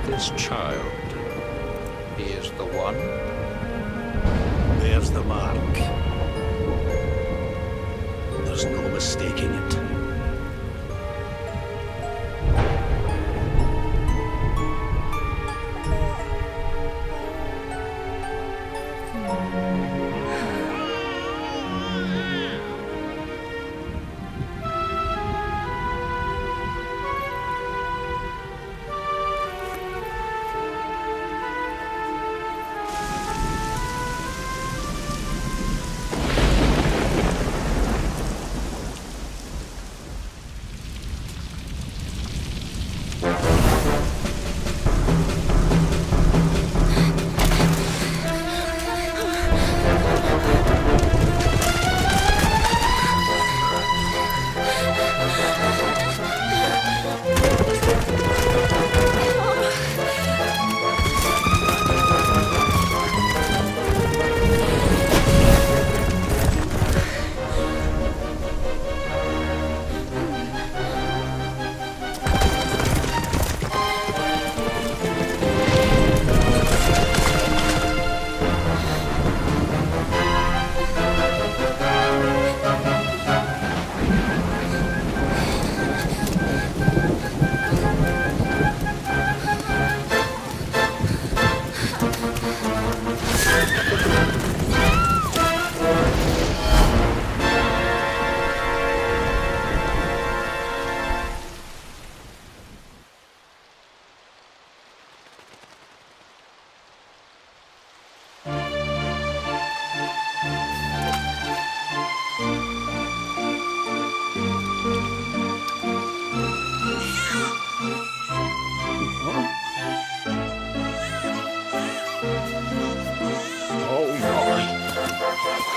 This child, he is the one? There's the mark. There's no mistaking it.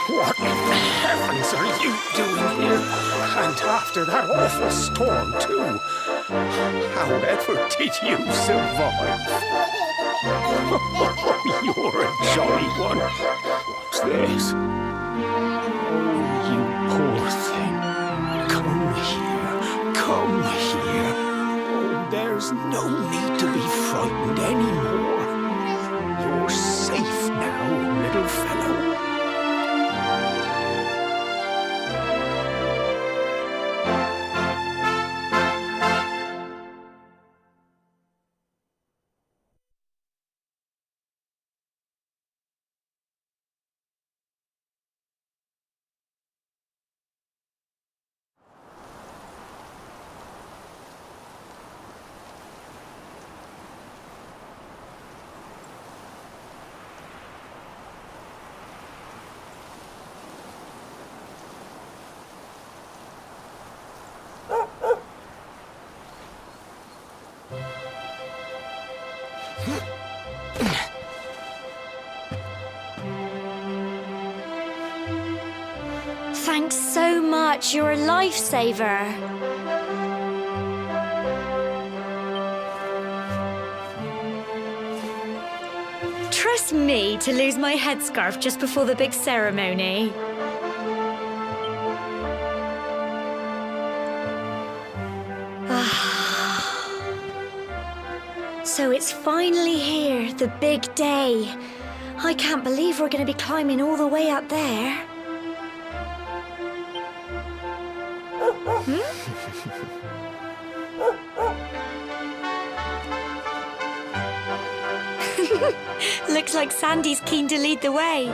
What in the heavens are you doing here? And after that awful storm, too. However did you survive? You're a jolly one. What's this? Oh, you poor thing. Come here. Come here. Oh, there's no need to be frightened anymore. You're safe now, little fellow. lifesaver. Trust me to lose my headscarf just before the big ceremony. So it's finally here, the big day. I can't believe we're going to be climbing all the way up there. Looks like Sandy's keen to lead the way.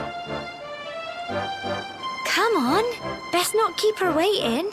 Come on, best not keep her waiting.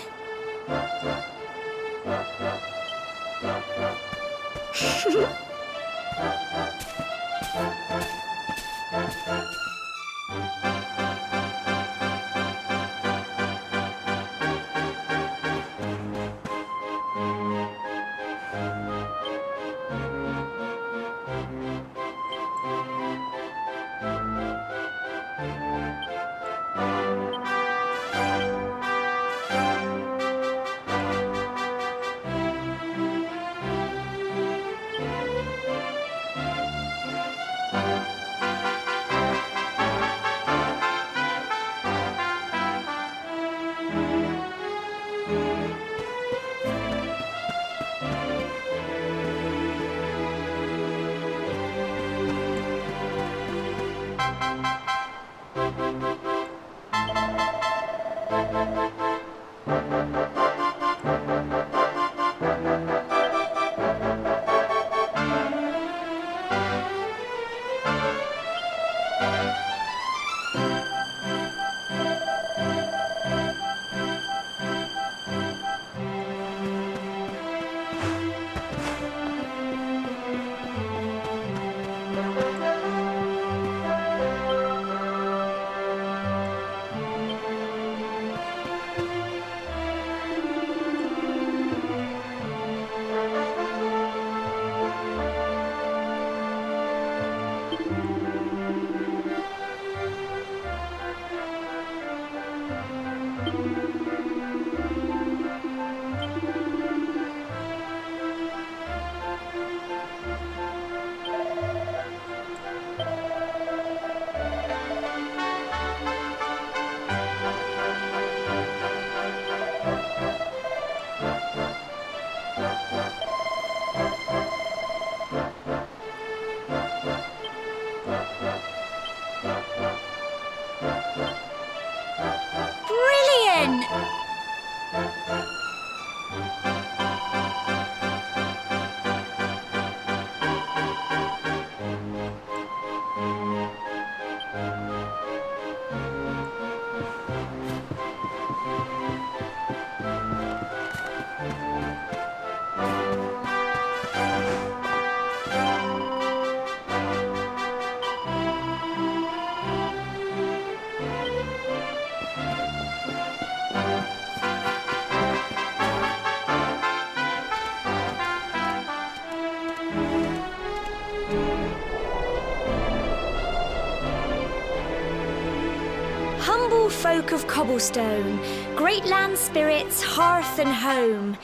Humble folk of cobblestone, great land spirits, hearth and home.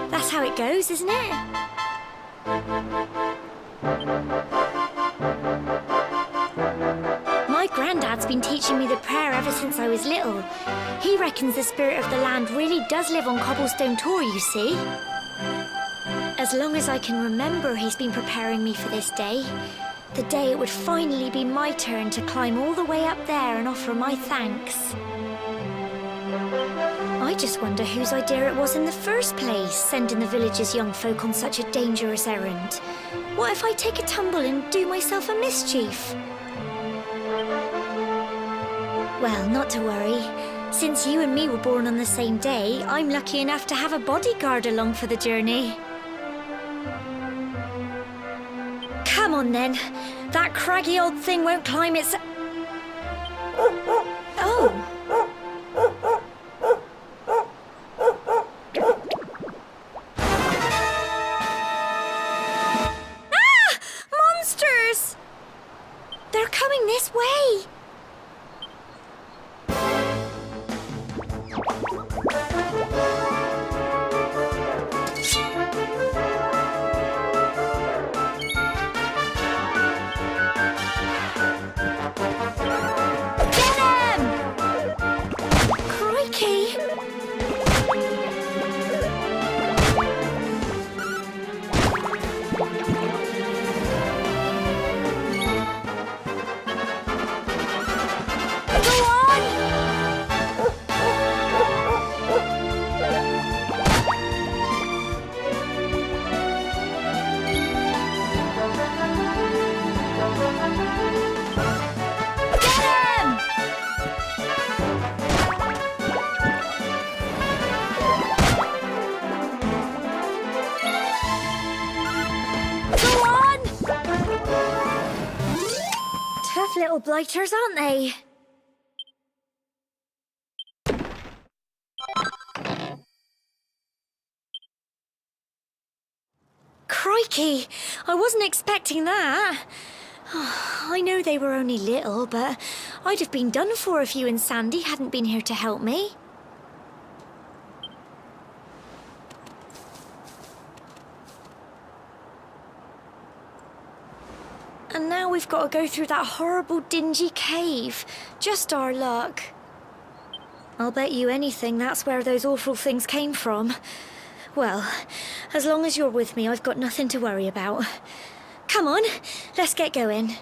That's how it goes, isn't it? My granddad's been teaching me the prayer ever since I was little. He reckons the spirit of the land really does live on Cobblestone Tor, you see. As long as I can remember, he's been preparing me for this day. The day it would finally be my turn to climb all the way up there and offer my thanks. I just wonder whose idea it was in the first place, sending the village's young folk on such a dangerous errand. What if I take a tumble and do myself a mischief? Well, not to worry. Since you and me were born on the same day, I'm lucky enough to have a bodyguard along for the journey. Come on, then. That craggy old thing won't climb its... Oh! Ah! Monsters! They're coming this way! little blighters, aren't they? Crikey, I wasn't expecting that. I know they were only little, but I'd have been done for if you and Sandy hadn't been here to help me. And now we've got to go through that horrible dingy cave. Just our luck. I'll bet you anything that's where those awful things came from. Well, as long as you're with me, I've got nothing to worry about. Come on, let's get going.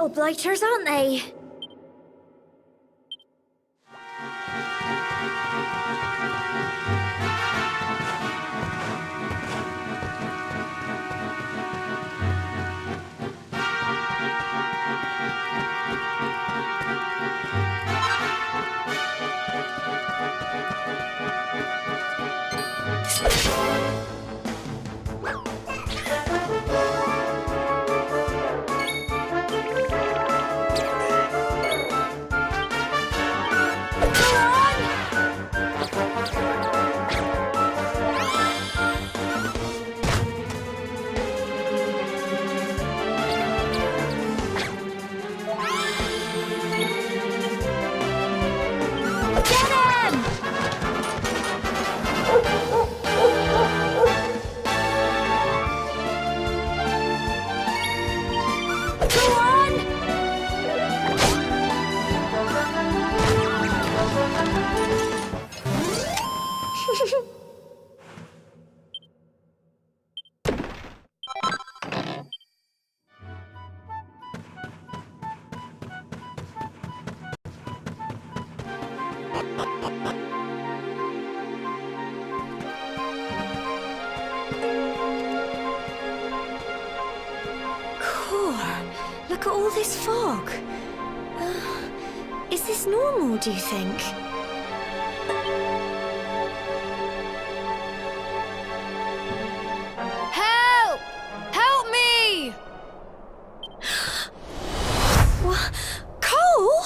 Real blighters, aren't they? Look at all this fog. Is this normal, do you think? Help! Help me! What? Cole?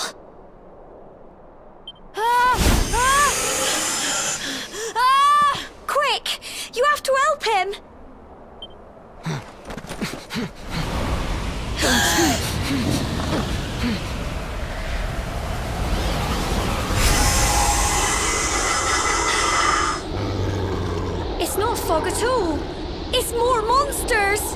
Quick! You have to help him! It's not fog at all. It's more monsters.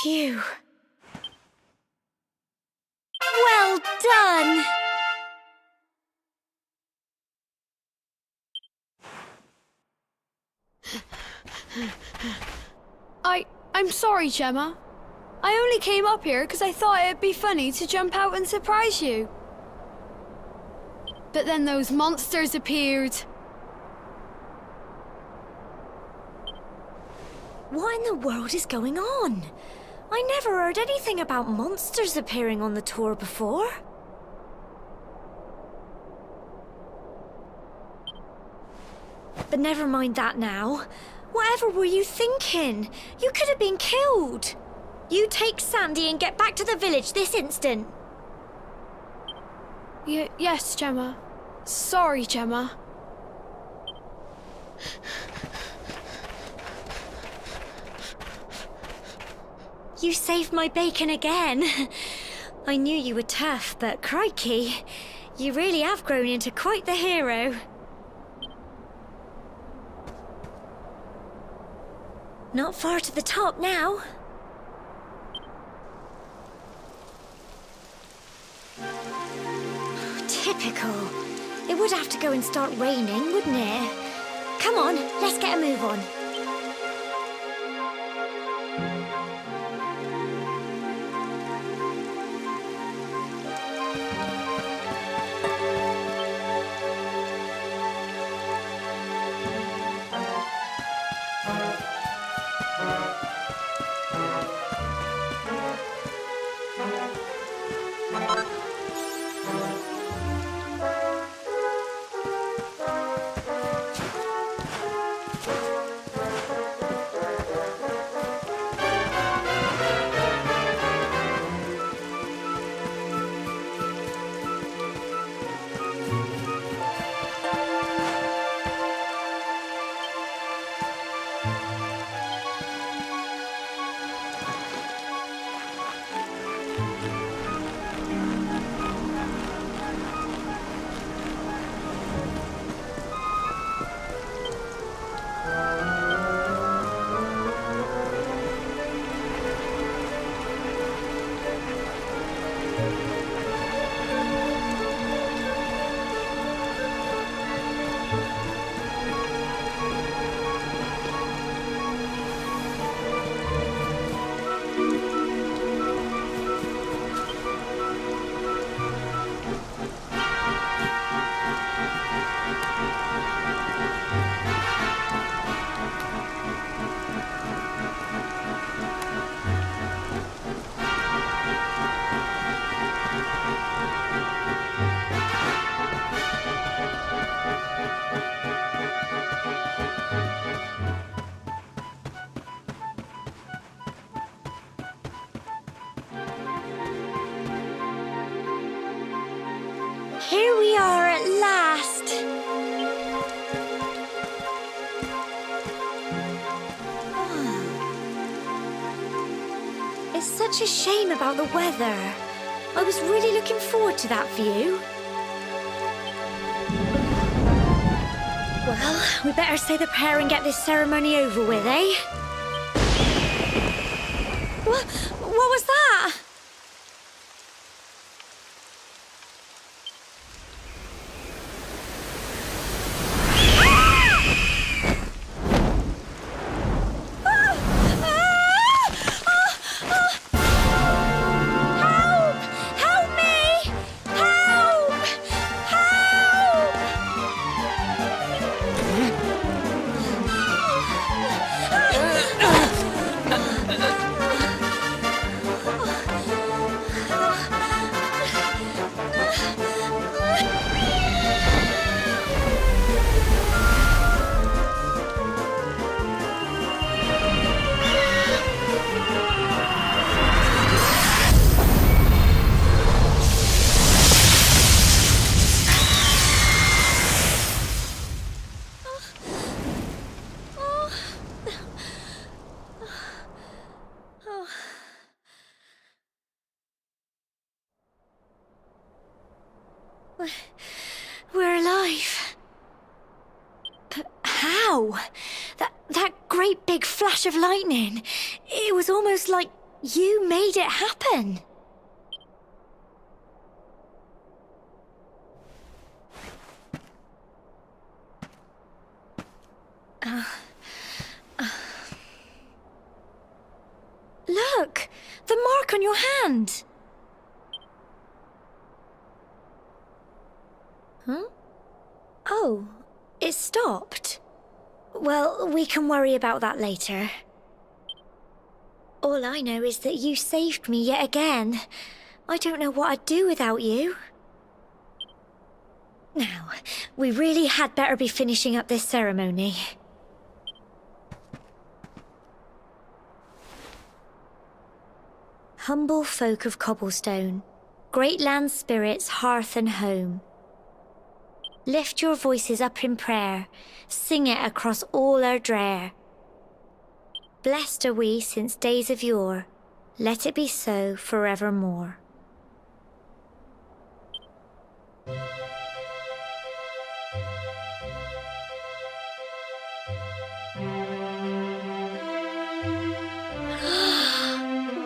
Phew. Well done! I'm sorry, Gemma. I only came up here because I thought it'd be funny to jump out and surprise you. But then those monsters appeared. What in the world is going on? I never heard anything about monsters appearing on the tour before. But never mind that now. Whatever were you thinking? You could have been killed. You take Sandy and get back to the village this instant. Yes, Gemma. Sorry, Gemma. You saved my bacon again. I knew you were tough, but crikey, you really have grown into quite the hero. Not far to the top now. Typical. It would have to go and start raining, wouldn't it? Come on, let's get a move on. Here we are at last. It's such a shame about the weather. I was really looking forward to that view. Well, we better say the prayer and get this ceremony over with, eh? What was that? We're alive. But how? That great big flash of lightning. It was almost like you made it happen. Look! The mark on your hand! Huh? Oh, it stopped. Well, we can worry about that later. All I know is that you saved me yet again. I don't know what I'd do without you. Now, we really had better be finishing up this ceremony. Humble folk of cobblestone, great land spirits, hearth and home. Lift your voices up in prayer, sing it across all our drear. Blessed are we since days of yore, let it be so forevermore.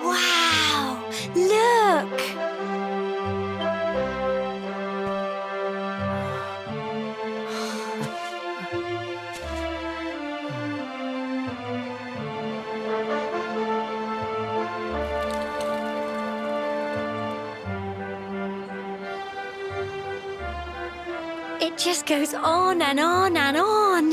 Wow! Look! It just goes on and on and on.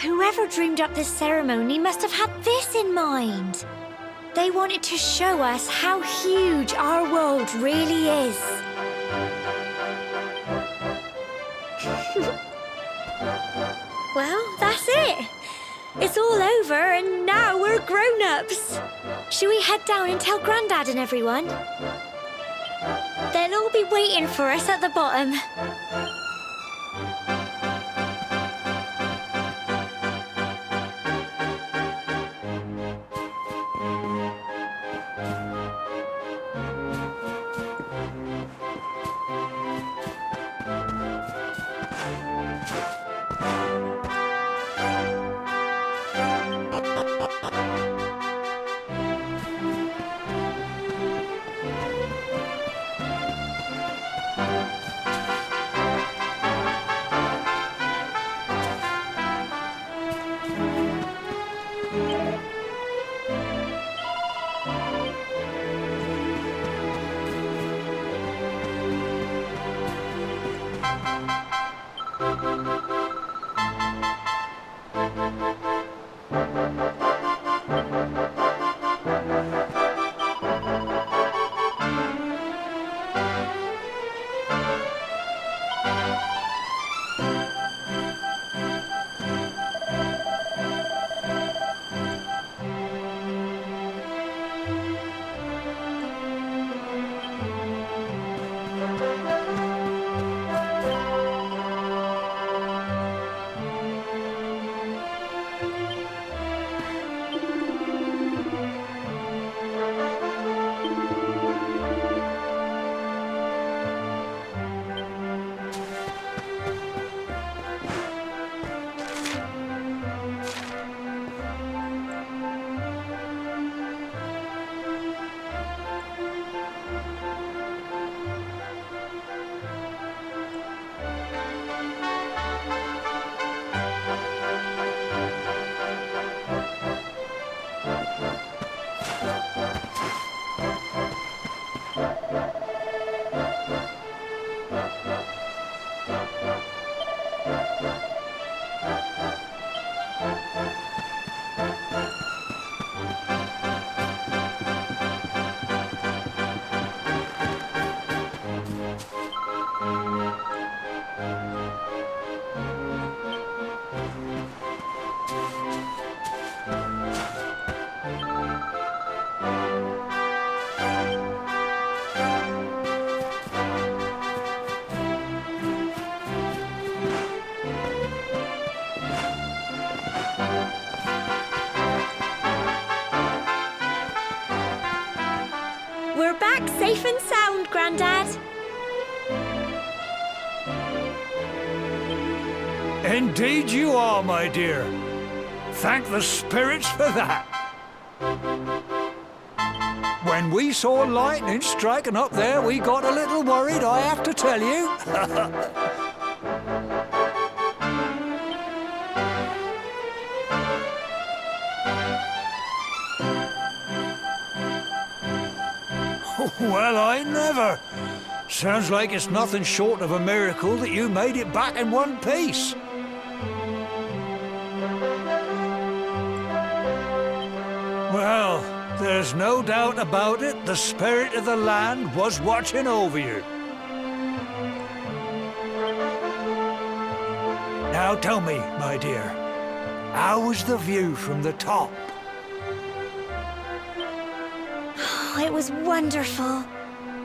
Whoever dreamed up this ceremony must have had this in mind. They wanted to show us how huge our world really is. Well, that's it. It's all over and now we're grown-ups. Shall we head down and tell Grandad and everyone? They'll all be waiting for us at the bottom. We're back safe and sound, Grandad. Indeed you are, my dear. Thank the spirits for that. When we saw lightning striking up there, we got a little worried, I have to tell you. Well, I never. Sounds like it's nothing short of a miracle that you made it back in one piece. Well, there's no doubt about it, the spirit of the land was watching over you. Now tell me, my dear, how was the view from the top? It was wonderful.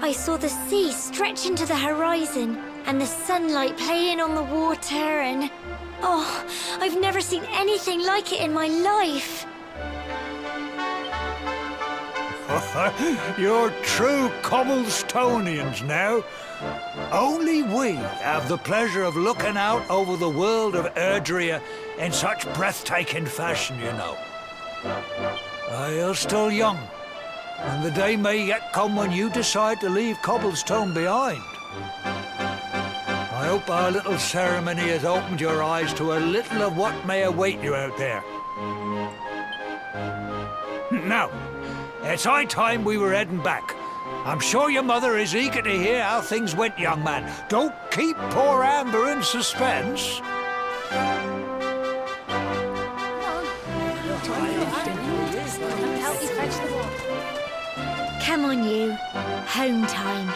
I saw the sea stretch into the horizon and the sunlight playing on the water and... Oh, I've never seen anything like it in my life. You're true Cobblestonians now. Only we have the pleasure of looking out over the world of Erdrea in such breathtaking fashion, you know. You're still young, and the day may yet come when you decide to leave Cobblestone behind. I hope our little ceremony has opened your eyes to a little of what may await you out there. Now, it's high time we were heading back. I'm sure your mother is eager to hear how things went, young man. Don't keep poor Amber in suspense. Come on, you. Home time.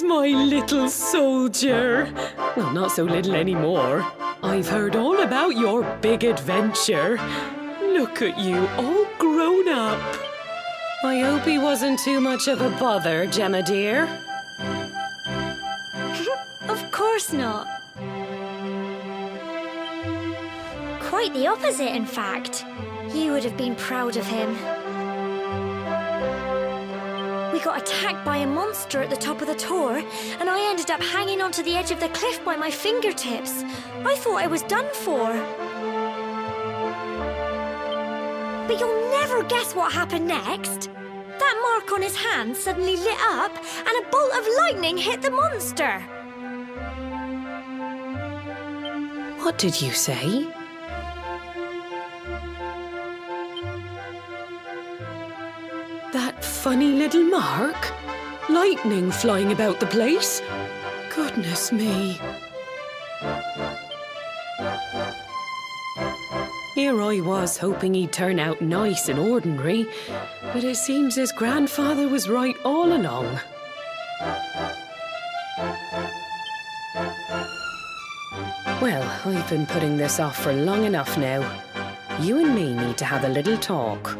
my little soldier. Well, not so little anymore. I've heard all about your big adventure. Look at you, all grown up. I hope he wasn't too much of a bother, Gemma dear. Of course not. Quite the opposite, in fact. You would have been proud of him. We got attacked by a monster at the top of the tower, and I ended up hanging onto the edge of the cliff by my fingertips. I thought I was done for. But you'll never guess what happened next. That mark on his hand suddenly lit up, and a bolt of lightning hit the monster. What did you say? That funny little mark? Lightning flying about the place? Goodness me. Here I was hoping he'd turn out nice and ordinary, but it seems his grandfather was right all along. Well, I've been putting this off for long enough now. You and me need to have a little talk.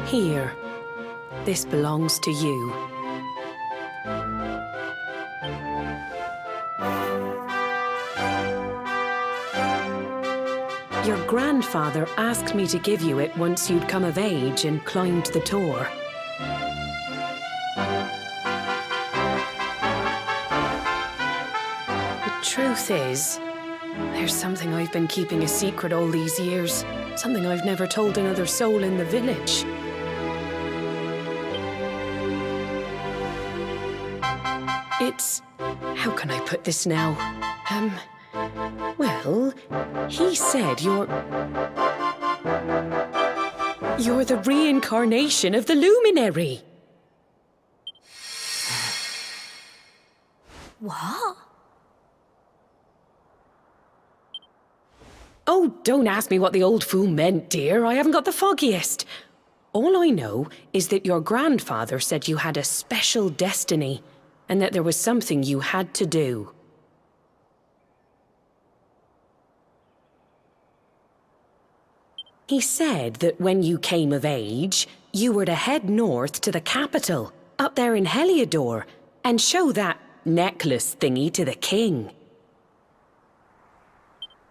Here, this belongs to you. Your grandfather asked me to give you it once you'd come of age and climbed the tower. The truth is, there's something I've been keeping a secret all these years. Something I've never told another soul in the village. It's... how can I put this now? Well, he said you're the reincarnation of the luminary. What? Oh, don't ask me what the old fool meant, dear. I haven't got the foggiest. All I know is that your grandfather said you had a special destiny, and that there was something you had to do. He said that when you came of age, you were to head north to the capital, up there in Heliodor, and show that necklace thingy to the king.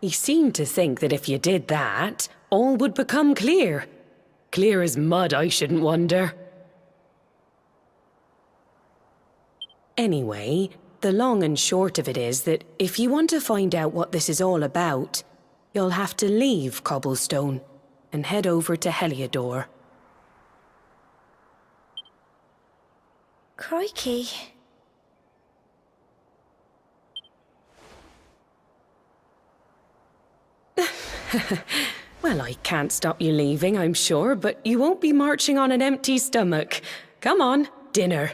He seemed to think that if you did that, all would become clear. Clear as mud, I shouldn't wonder. Anyway, the long and short of it is that if you want to find out what this is all about, you'll have to leave Cobblestone and head over to Heliodor. Crikey. Well, I can't stop you leaving, I'm sure, but you won't be marching on an empty stomach. Come on, dinner.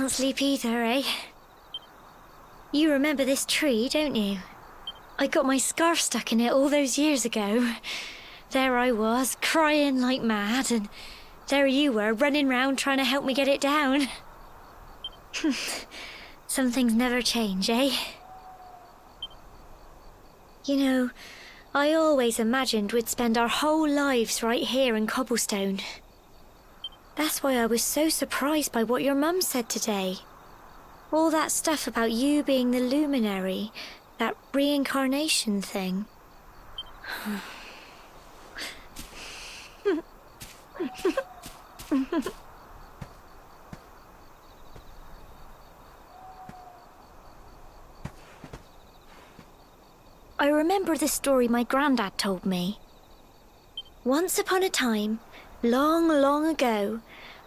can't sleep either, eh? You remember this tree, don't you? I got my scarf stuck in it all those years ago. There I was, crying like mad, and there you were, running round trying to help me get it down. Some things never change, eh? You know, I always imagined we'd spend our whole lives right here in Cobblestone. That's why I was so surprised by what your mum said today. All that stuff about you being the luminary, that reincarnation thing. I remember the story my granddad told me. Once upon a time, long, long ago,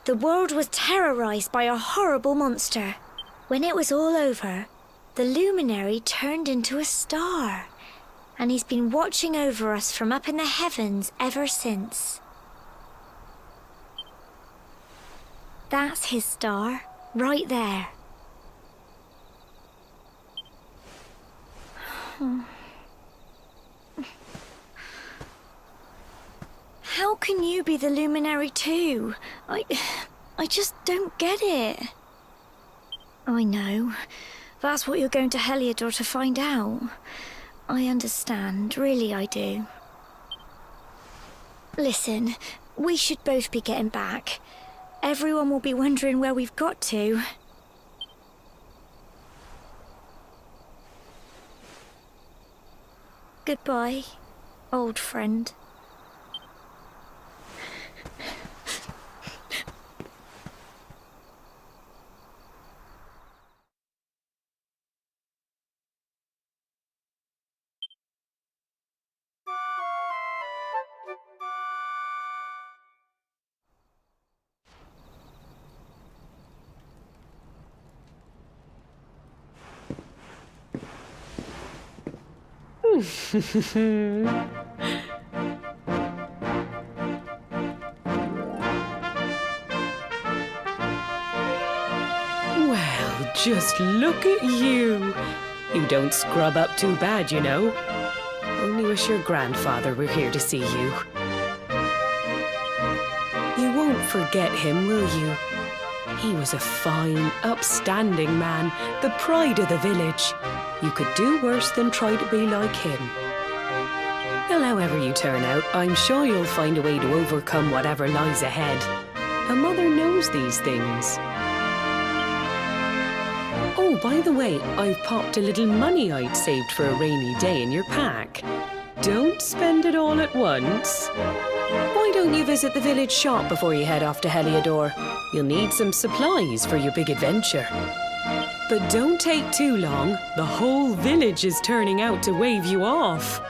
the world was terrorized by a horrible monster. When it was all over, the luminary turned into a star, and he's been watching over us from up in the heavens ever since. That's his star, right there. How can you be the luminary too? I just don't get it. I know. That's what you're going to Heliodor to find out. I understand, really I do. Listen, we should both be getting back. Everyone will be wondering where we've got to. Goodbye, old friend. Well, just look at you. You don't scrub up too bad, you know. Only wish your grandfather were here to see you. You won't forget him, will you? He was a fine, upstanding man, the pride of the village. You could do worse than try to be like him. Well, however you turn out, I'm sure you'll find a way to overcome whatever lies ahead. A mother knows these things. Oh, by the way, I've popped a little money I'd saved for a rainy day in your pack. Don't spend it all at once. Why don't you visit the village shop before you head off to Heliodor? You'll need some supplies for your big adventure. But don't take too long. The whole village is turning out to wave you off.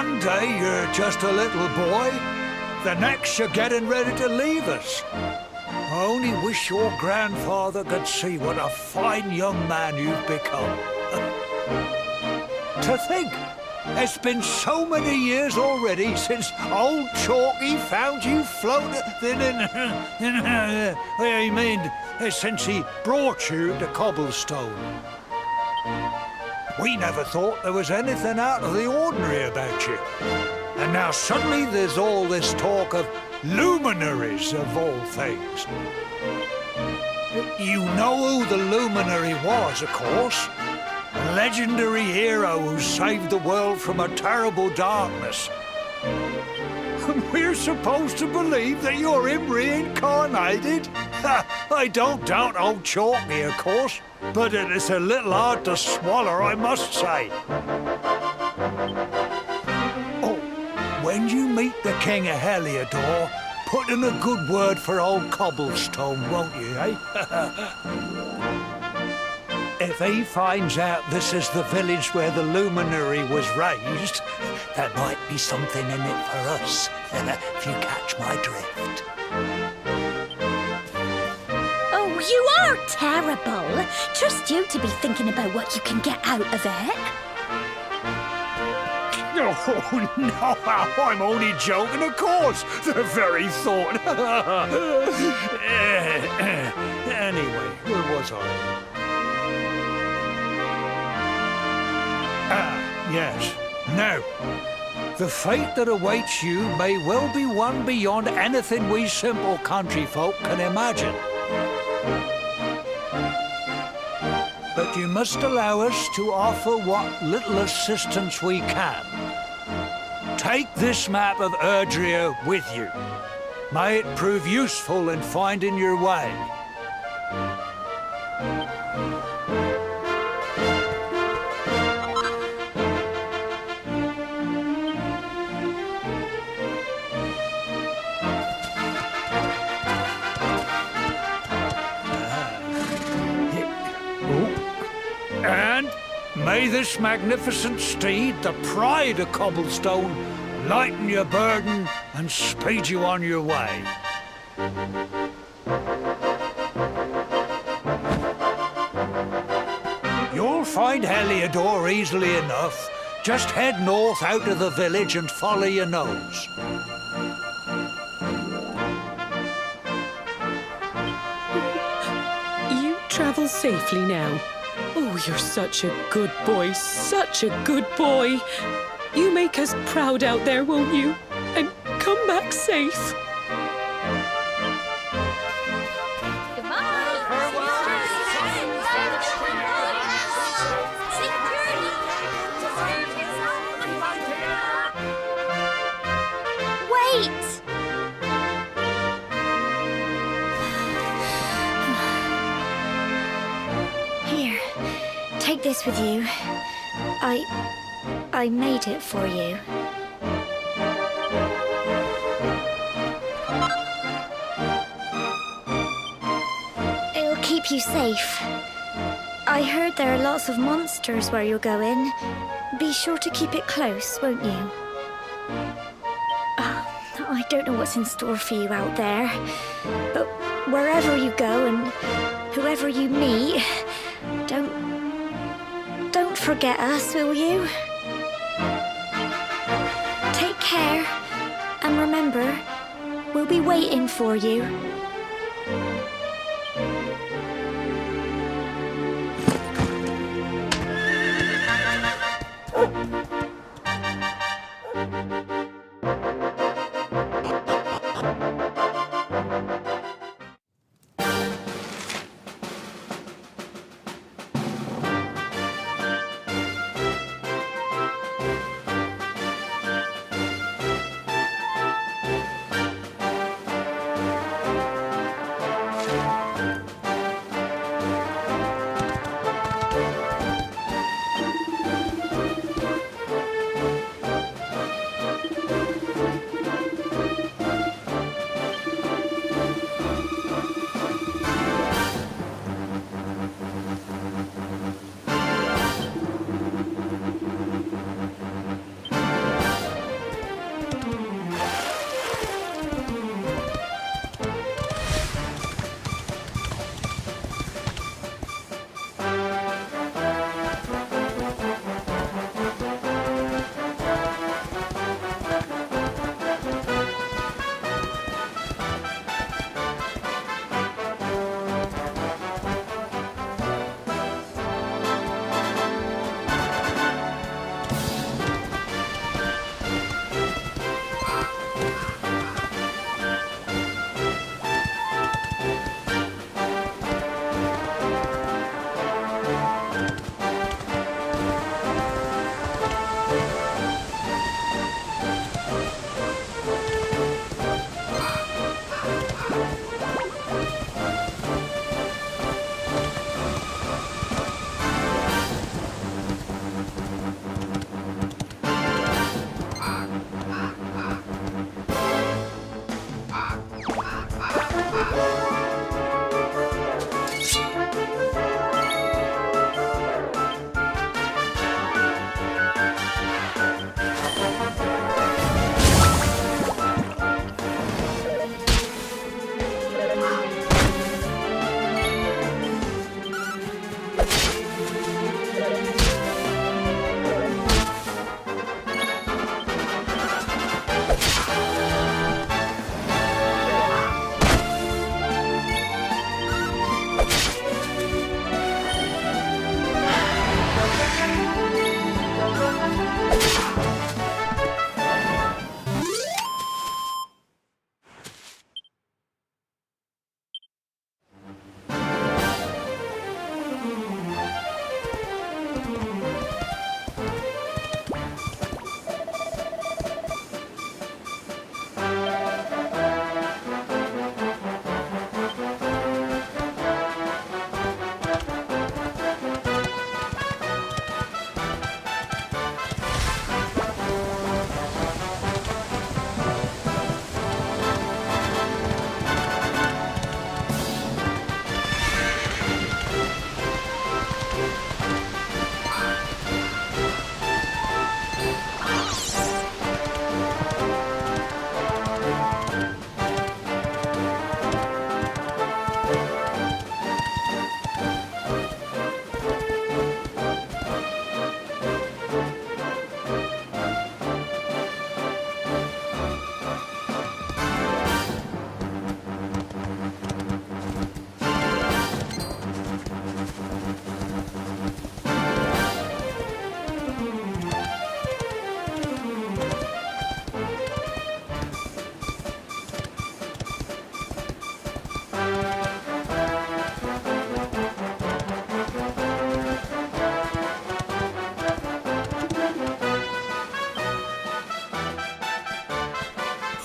One day you're just a little boy, the next you're getting ready to leave us. I only wish your grandfather could see what a fine young man you've become. To think, it's been so many years already since old Chalky found you floating since he brought you to Cobblestone. We never thought there was anything out of the ordinary about you. And now suddenly there's all this talk of luminaries of all things. You know who the luminary was, of course. A legendary hero who saved the world from a terrible darkness. We're supposed to believe that you're him reincarnated? I don't doubt old Chalky, of course, but it is a little hard to swallow, I must say. Oh, when you meet the King of Heliodor, put in a good word for old Cobblestone, won't you, eh? If he finds out this is the village where the luminary was raised, there might be something in it for us, if you catch my drift. Oh, you are terrible. Trust you to be thinking about what you can get out of it. Oh, no, I'm only joking, of course. The very thought. Anyway, where was I? Yes. Now, the fate that awaits you may well be one beyond anything we simple country folk can imagine. But you must allow us to offer what little assistance we can. Take this map of Erdrea with you. May it prove useful in finding your way. And may this magnificent steed, the pride of Cobblestone, lighten your burden and speed you on your way. You'll find Heliodor easily enough. Just head north out of the village and follow your nose. You travel safely now. Oh, you're such a good boy, such a good boy. You make us proud out there, won't you? And come back safe. Wait! Here, take this with you. I made it for you. It'll keep you safe. I heard there are lots of monsters where you're going. Be sure to keep it close, won't you? I don't know what's in store for you out there, but wherever you go and whoever you meet, don't forget us, will you? Take care, and remember, we'll be waiting for you.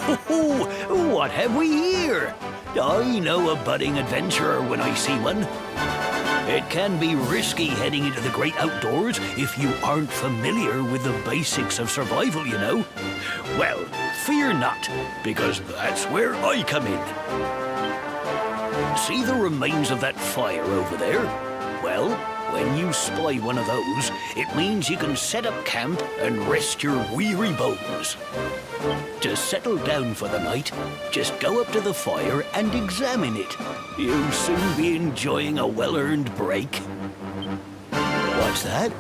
Oh, what have we here? I know a budding adventurer when I see one. It can be risky heading into the great outdoors if you aren't familiar with the basics of survival, you know. Well, fear not, because that's where I come in. See the remains of that fire over there? Well, when you spy one of those, it means you can set up camp and rest your weary bones. To settle down for the night, just go up to the fire and examine it. You'll soon be enjoying a well-earned break. What's that?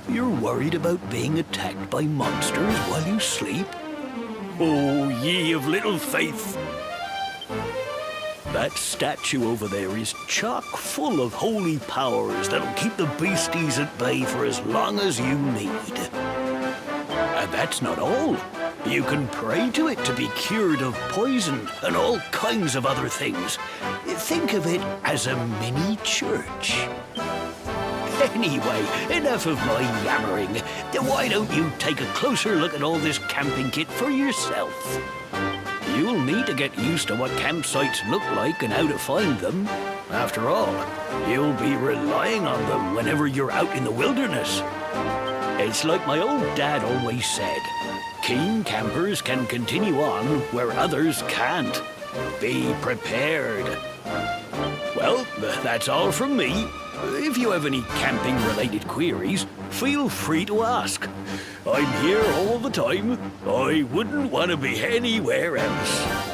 You're worried about being attacked by monsters while you sleep? Oh, ye of little faith! That statue over there is chock full of holy powers that'll keep the beasties at bay for as long as you need. And that's not all. You can pray to it to be cured of poison and all kinds of other things. Think of it as a mini church. Anyway, enough of my yammering. Why don't you take a closer look at all this camping kit for yourself? You'll need to get used to what campsites look like and how to find them. After all, you'll be relying on them whenever you're out in the wilderness. It's like my old dad always said, keen campers can continue on where others can't. Be prepared. Well, that's all from me. If you have any camping-related queries, feel free to ask. I'm here all the time. I wouldn't want to be anywhere else.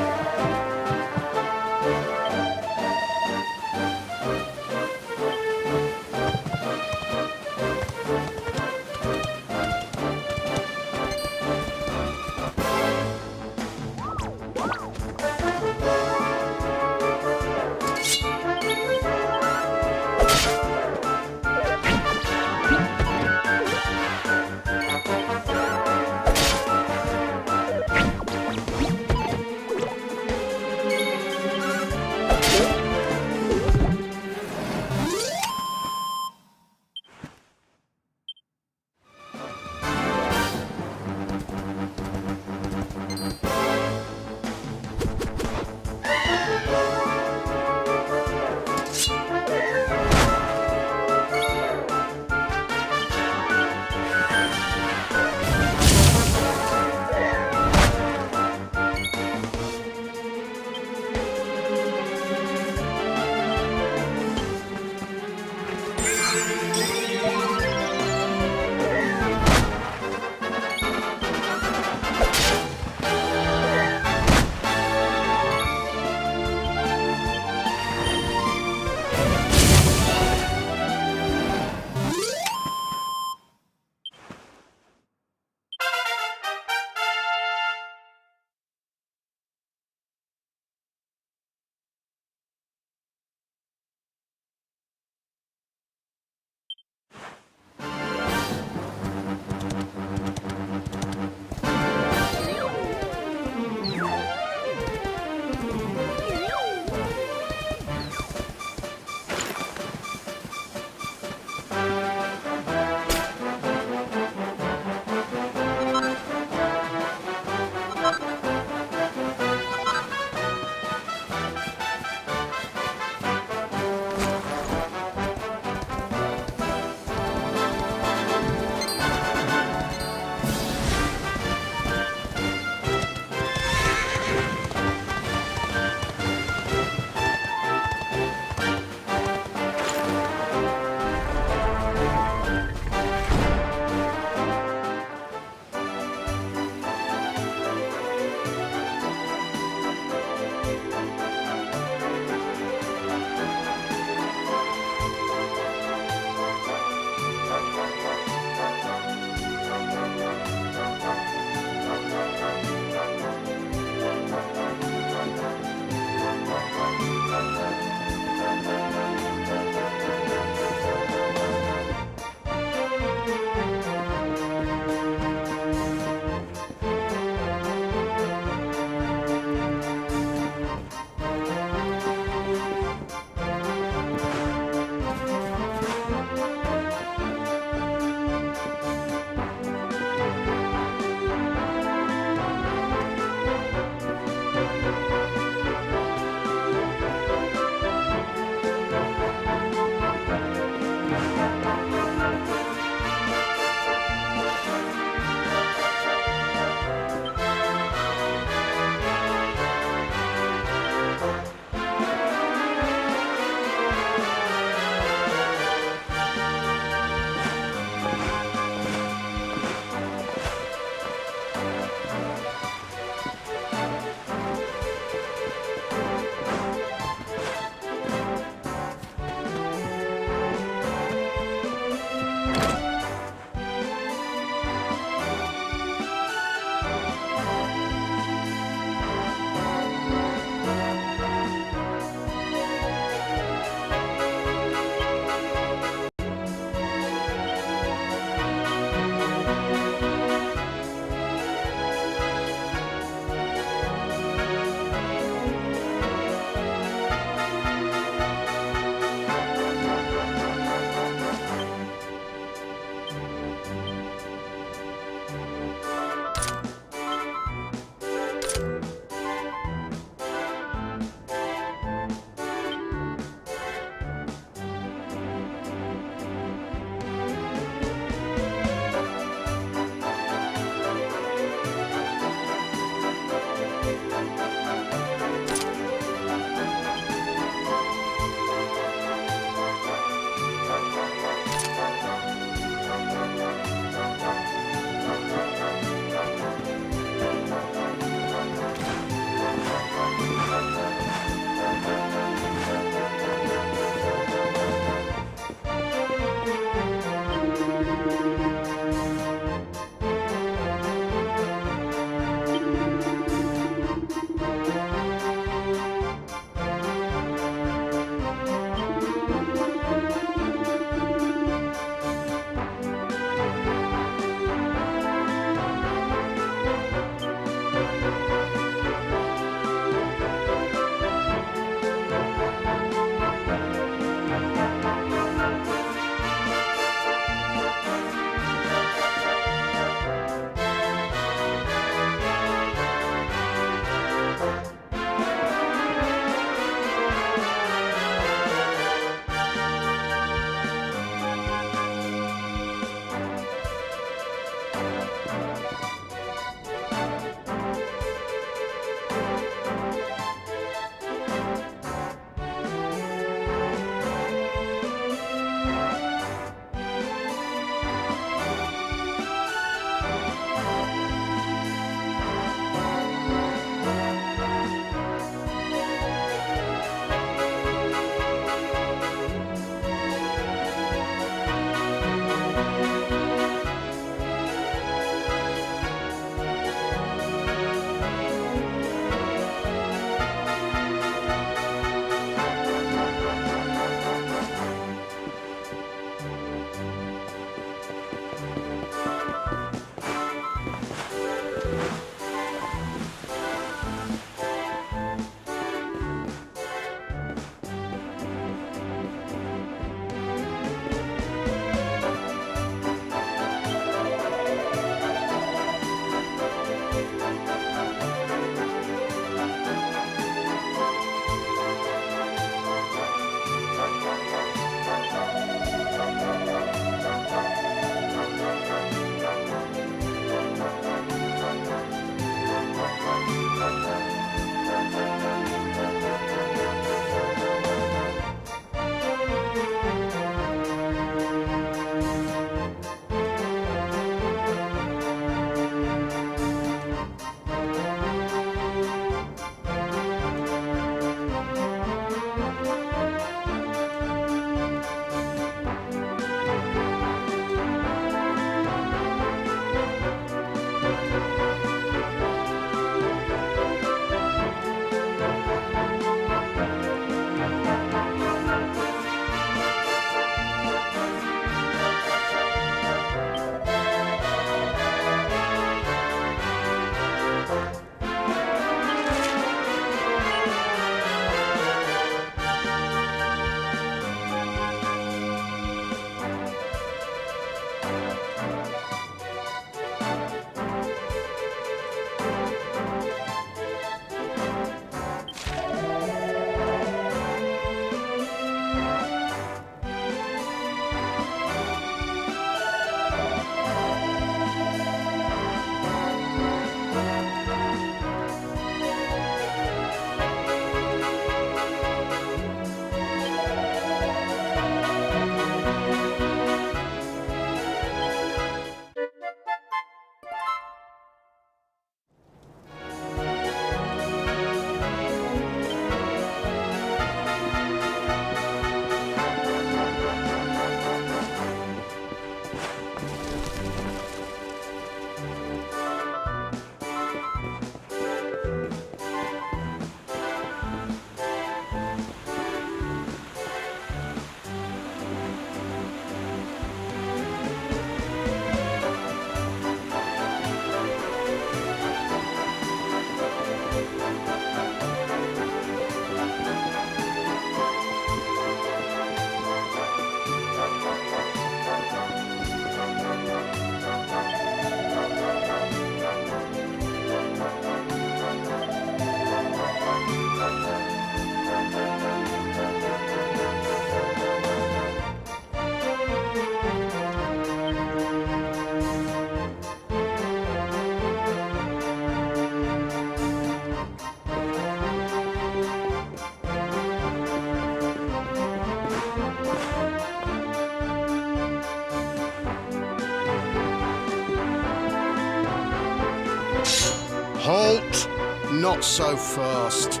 not so fast.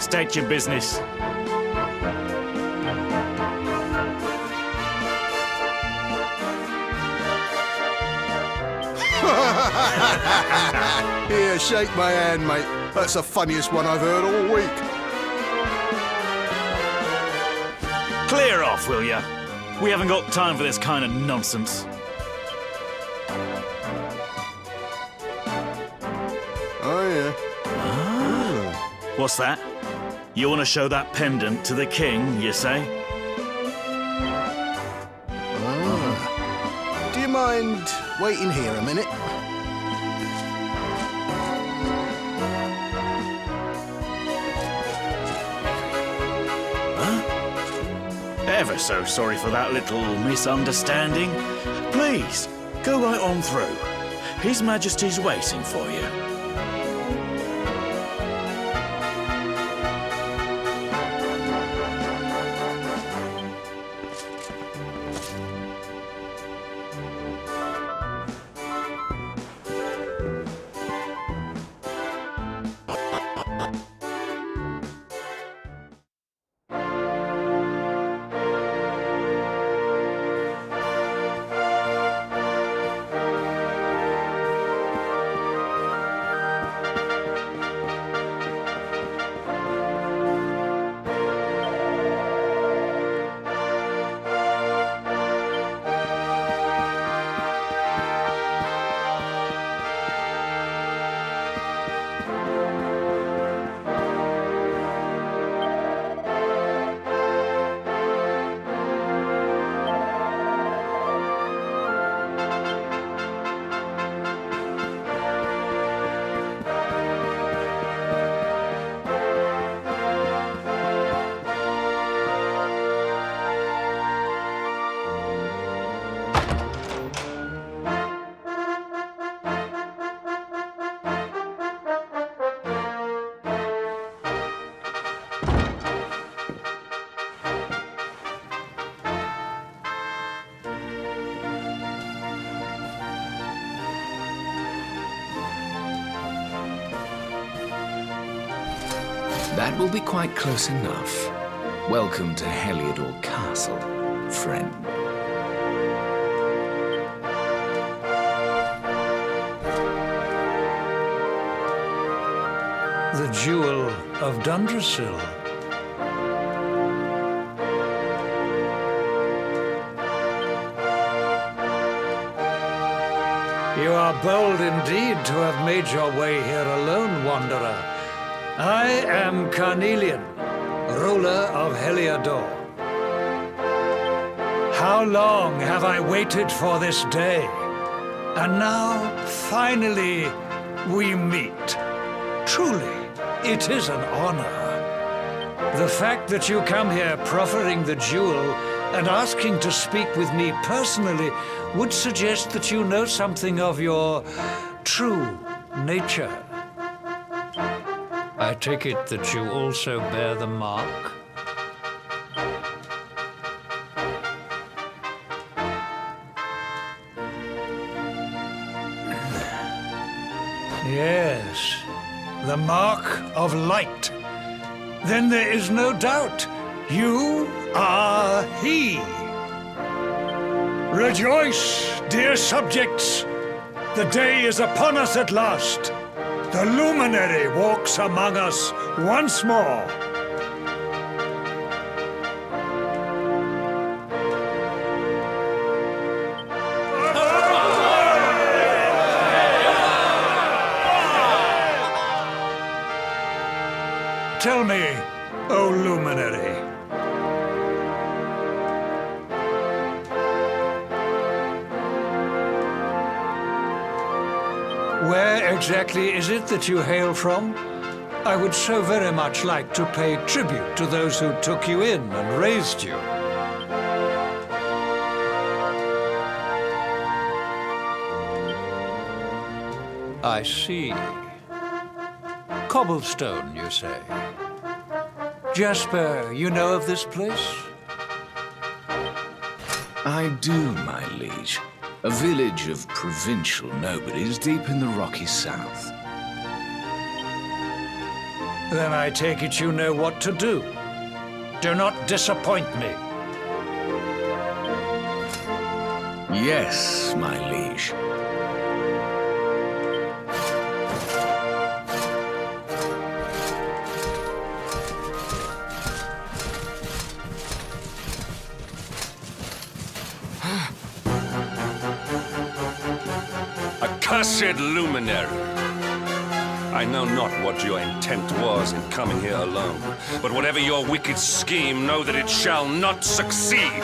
State your business. Here, shake my hand, mate. That's the funniest one I've heard all week. Clear off, will ya? We haven't got time for this kind of nonsense. Oh, yeah. What's that? You want to show that pendant to the king, you say? Do you mind waiting here a minute? Ever so sorry for that little misunderstanding. Please, go right on through. His Majesty's waiting for you. That will be quite close enough. Welcome to Heliodor Castle, friend. The Jewel of Dundrasil. You are bold indeed to have made your way here alone, Wanderer. I am Carnelian, ruler of Heliodor. How long have I waited for this day? And now, finally, we meet. Truly, it is an honor. The fact that you come here proffering the jewel and asking to speak with me personally would suggest that you know something of your true nature. I take it that you also bear the mark? Yes, the mark of light. Then there is no doubt. You are he. Rejoice, dear subjects. The day is upon us at last. The luminary walks among us once more. Tell me, O luminary, where exactly is it that you hail from? I would so very much like to pay tribute to those who took you in and raised you. I see. Cobblestone, you say? Jasper, you know of this place? I do, my liege. A village of provincial nobodies deep in the rocky south. Then I take it you know what to do. Do not disappoint me. Yes, my liege. Accursed luminary! I know not what your intent was in coming here alone, but whatever your wicked scheme, know that it shall not succeed!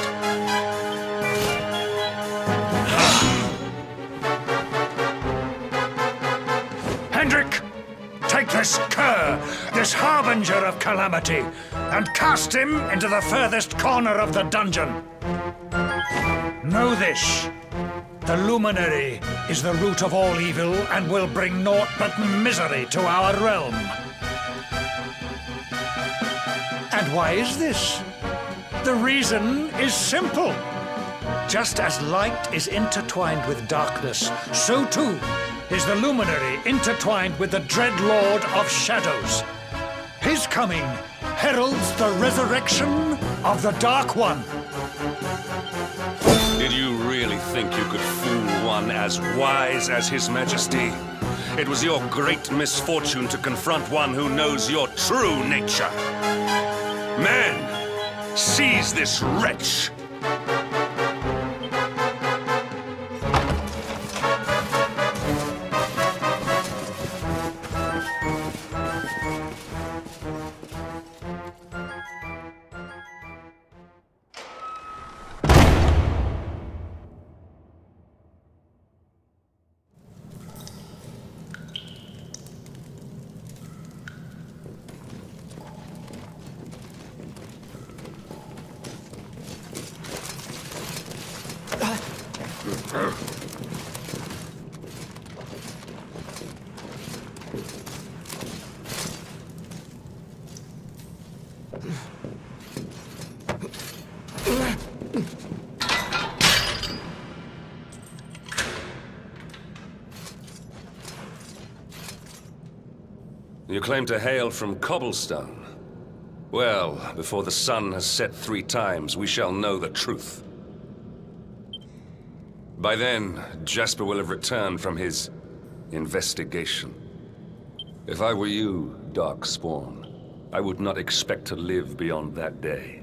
Hendrik, take this cur, this harbinger of calamity, and cast him into the furthest corner of the dungeon. Know this. The luminary is the root of all evil and will bring naught but misery to our realm. And why is this? The reason is simple. Just as light is intertwined with darkness, so too is the luminary intertwined with the dread Lord of Shadows. His coming heralds the resurrection of the Dark One. Did you really think you could fool one as wise as His Majesty? It was your great misfortune to confront one who knows your true nature. Men, seize this wretch! You claim to hail from Cobblestone. Well, before the sun has set 3 times, we shall know the truth. By then, Jasper will have returned from his investigation. If I were you, Darkspawn, I would not expect to live beyond that day.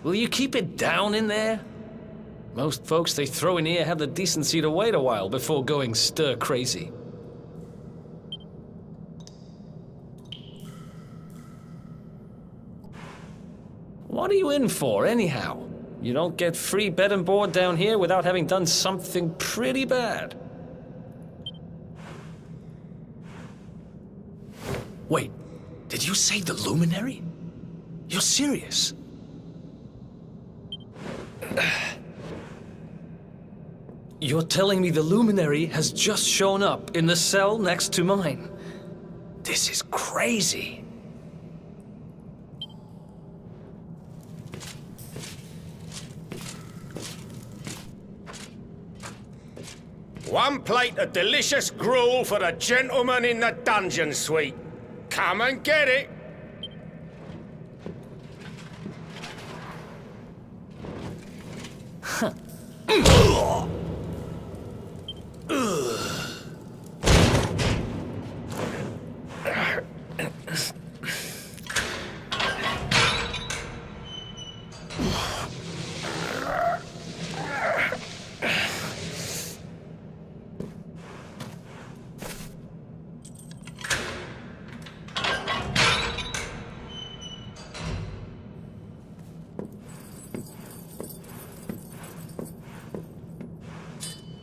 Will you keep it down in there? Most folks they throw in here have the decency to wait a while before going stir-crazy. What are you in for, anyhow? You don't get free bed and board down here without having done something pretty bad. Wait, did you say the Luminary? You're serious? You're telling me the Luminary has just shown up in the cell next to mine? This is crazy. One plate of delicious gruel for the gentleman in the dungeon suite. Come and get it.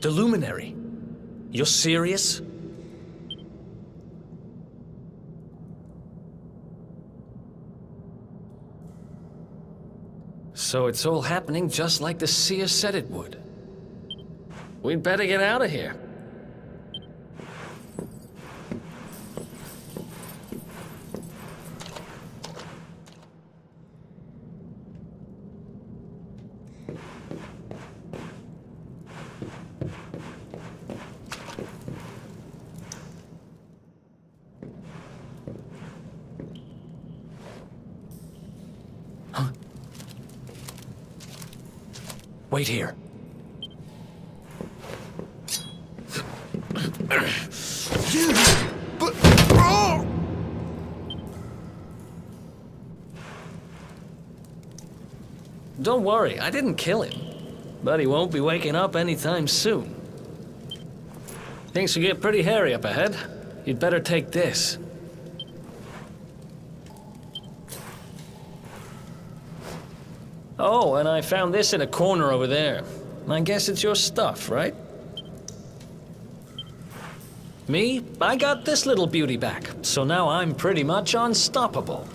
The Luminary. You're serious? So it's all happening just like the seer said it would. We'd better get out of here. Wait here. But... Oh! Don't worry, I didn't kill him. But he won't be waking up anytime soon. Things will get pretty hairy up ahead. You'd better take this. Oh, and I found this in a corner over there. I guess it's your stuff, right? Me? I got this little beauty back, so now I'm pretty much unstoppable.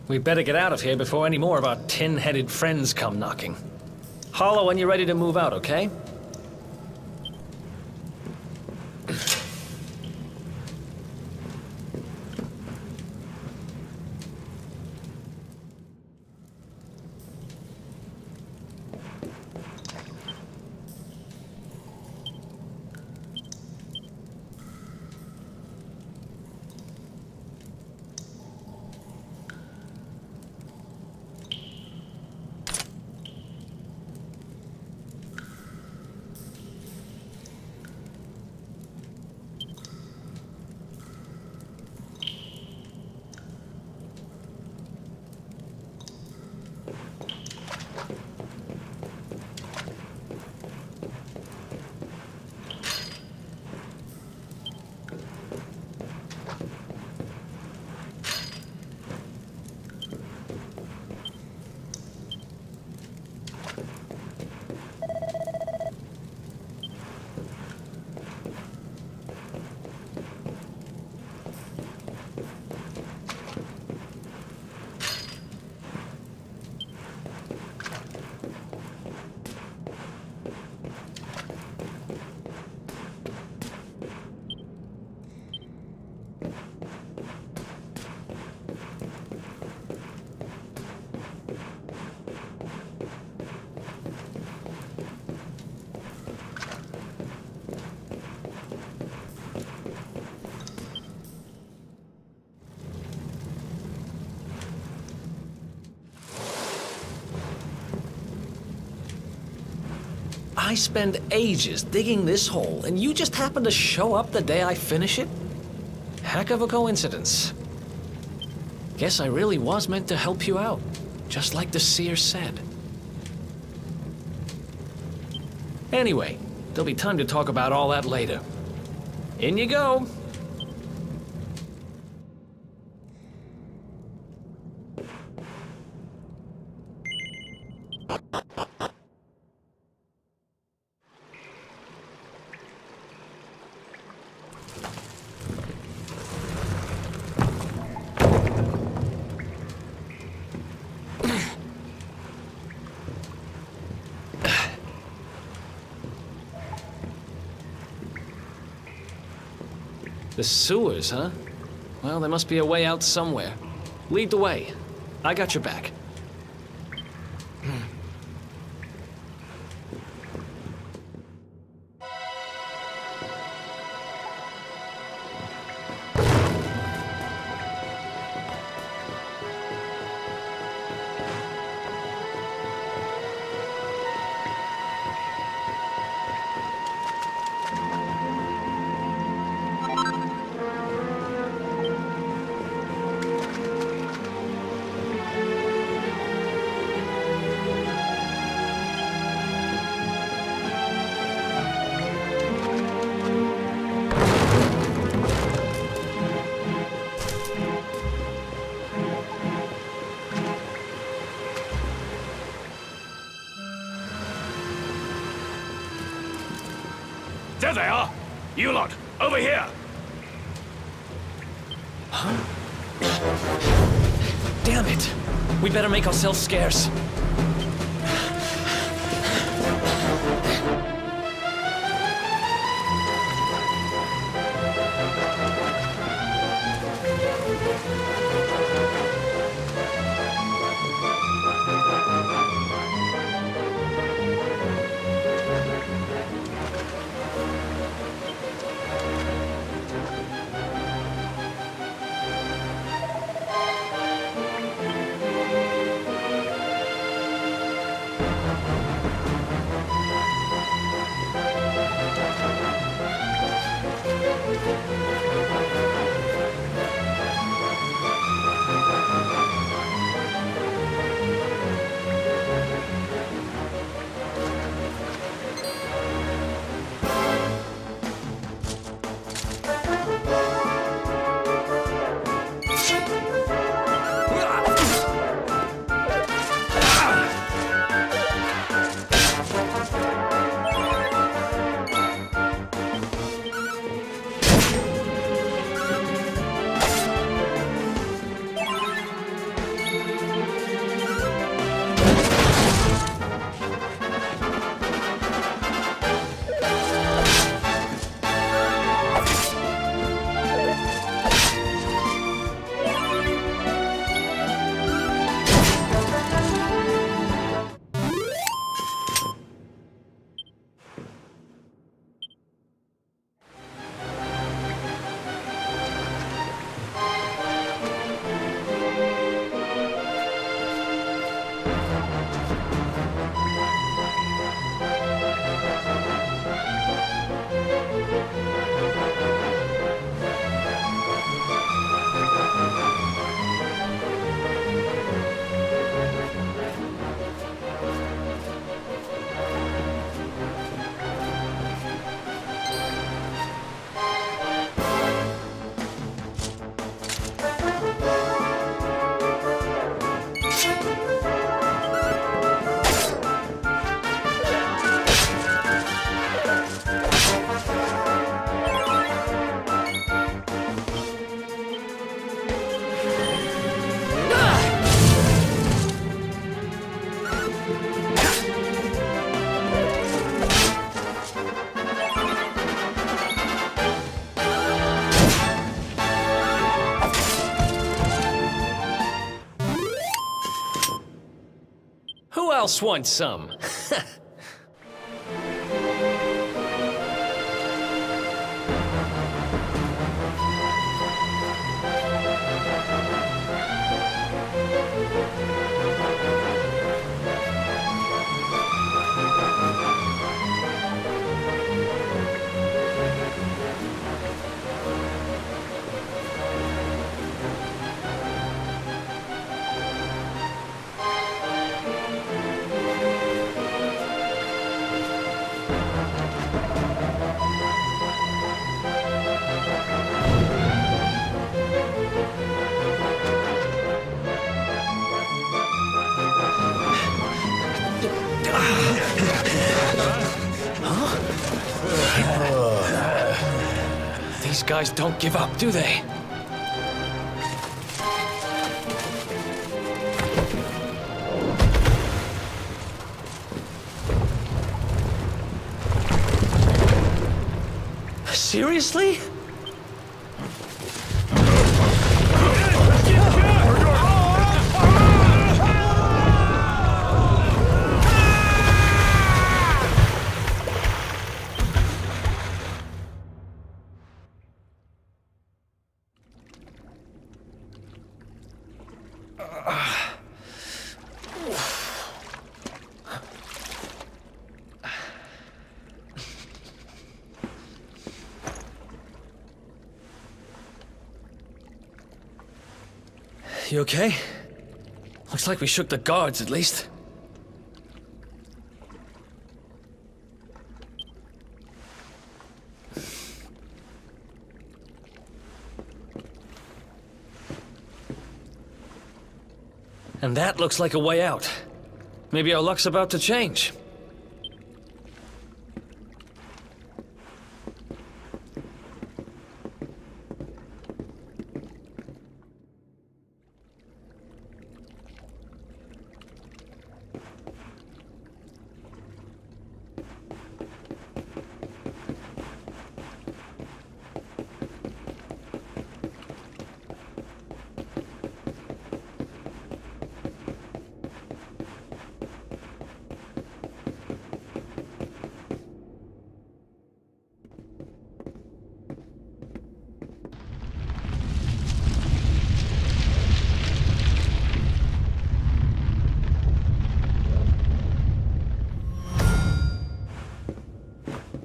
We'd better get out of here before any more of our tin-headed friends come knocking. Holler when you're ready to move out, okay? I spend ages digging this hole, and you just happen to show up the day I finish it? Heck of a coincidence. Guess I really was meant to help you out, just like the seer said. Anyway, there'll be time to talk about all that later. In you go. The sewers, huh? Well, there must be a way out somewhere. Lead the way. I got your back. There they are! You lot, over here! Damn it! We better make ourselves scarce. Who else wants some? These guys don't give up, do they? Seriously? You okay? Looks like we shook the guards, at least. And that looks like a way out. Maybe our luck's about to change.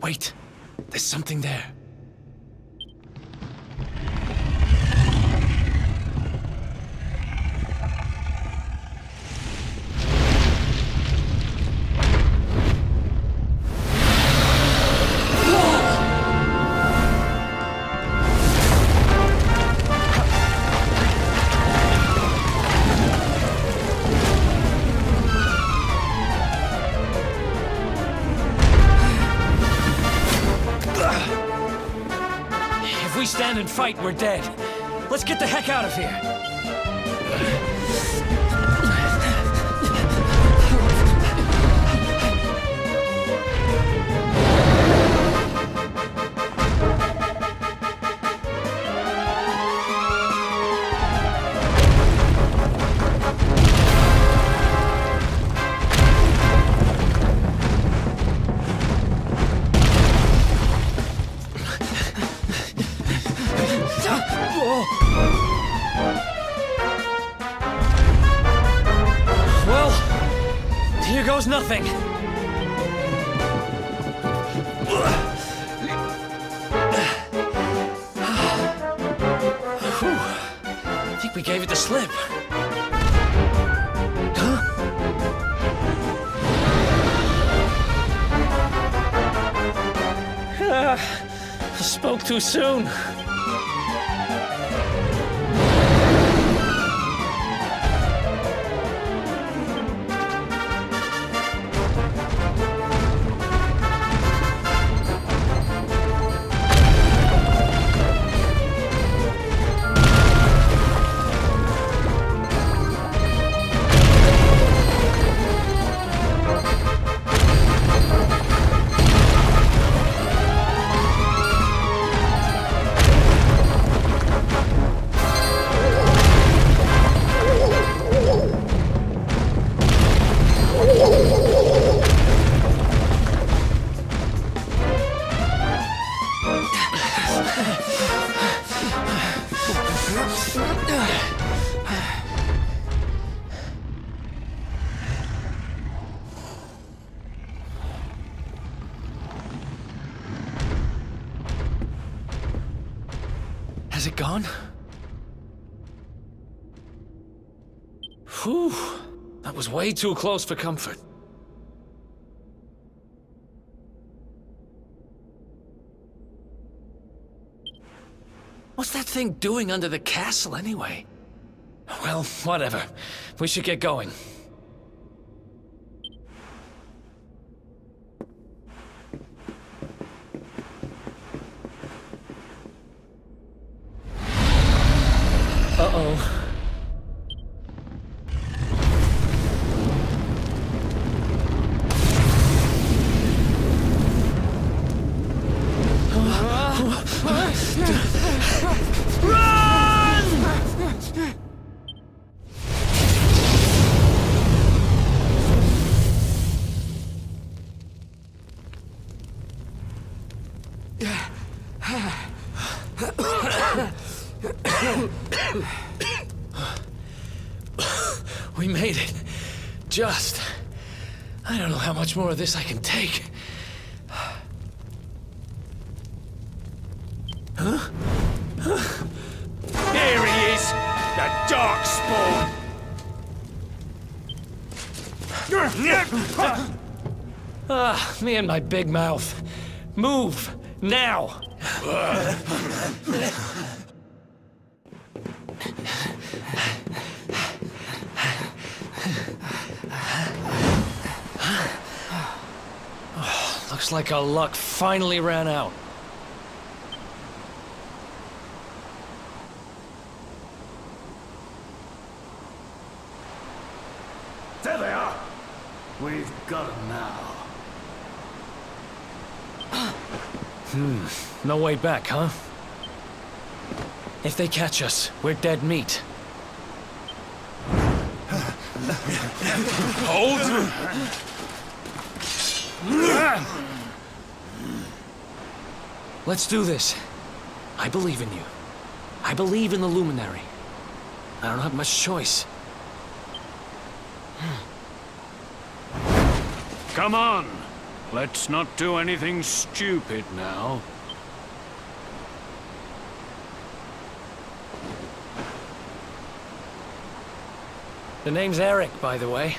Wait, there's something there. If we stand and fight, we're dead. Let's get the heck out of here. Well, here goes nothing. Whew. I think we gave it the slip. Huh? I spoke too soon. Has it gone? Whew. That was way too close for comfort. What's that thing doing under the castle anyway? Well, whatever. We should get going. Uh-oh. We made it. Just. I don't know how much more of this I can take. Huh? Here he is, the Darkspawn. Me and my big mouth. Move, now! Looks like our luck finally ran out. There they are. We've got them now. No way back, huh? If they catch us, we're dead meat. Hold! Let's do this. I believe in you. I believe in the Luminary. I don't have much choice. Come on. Let's not do anything stupid now. The name's Eric, by the way.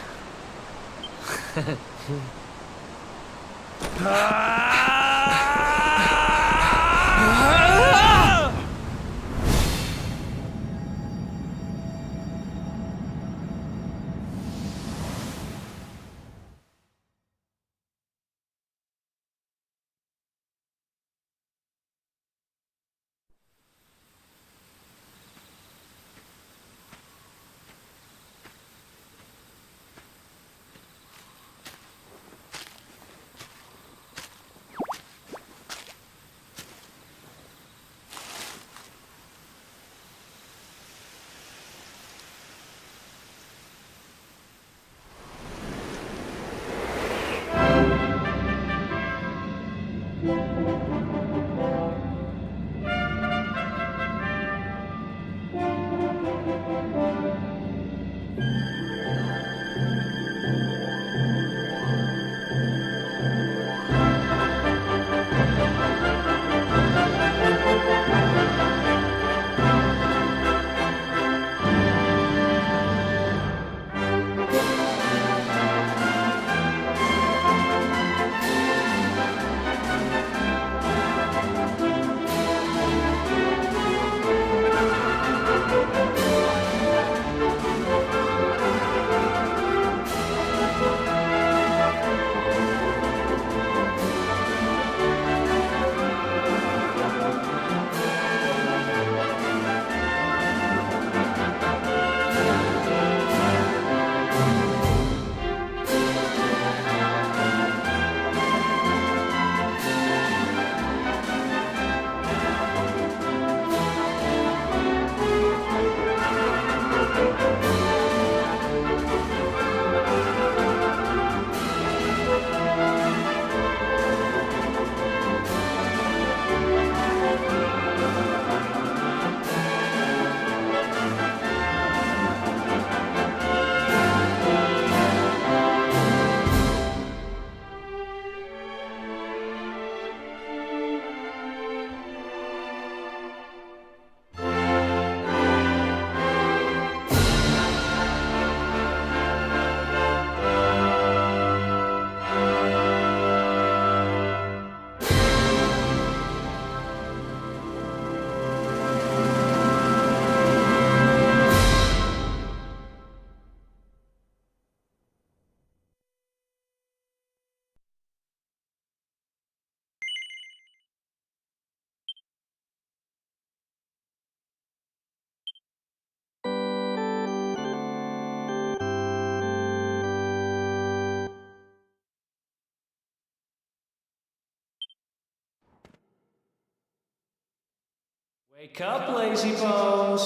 Wake up, lazy bones.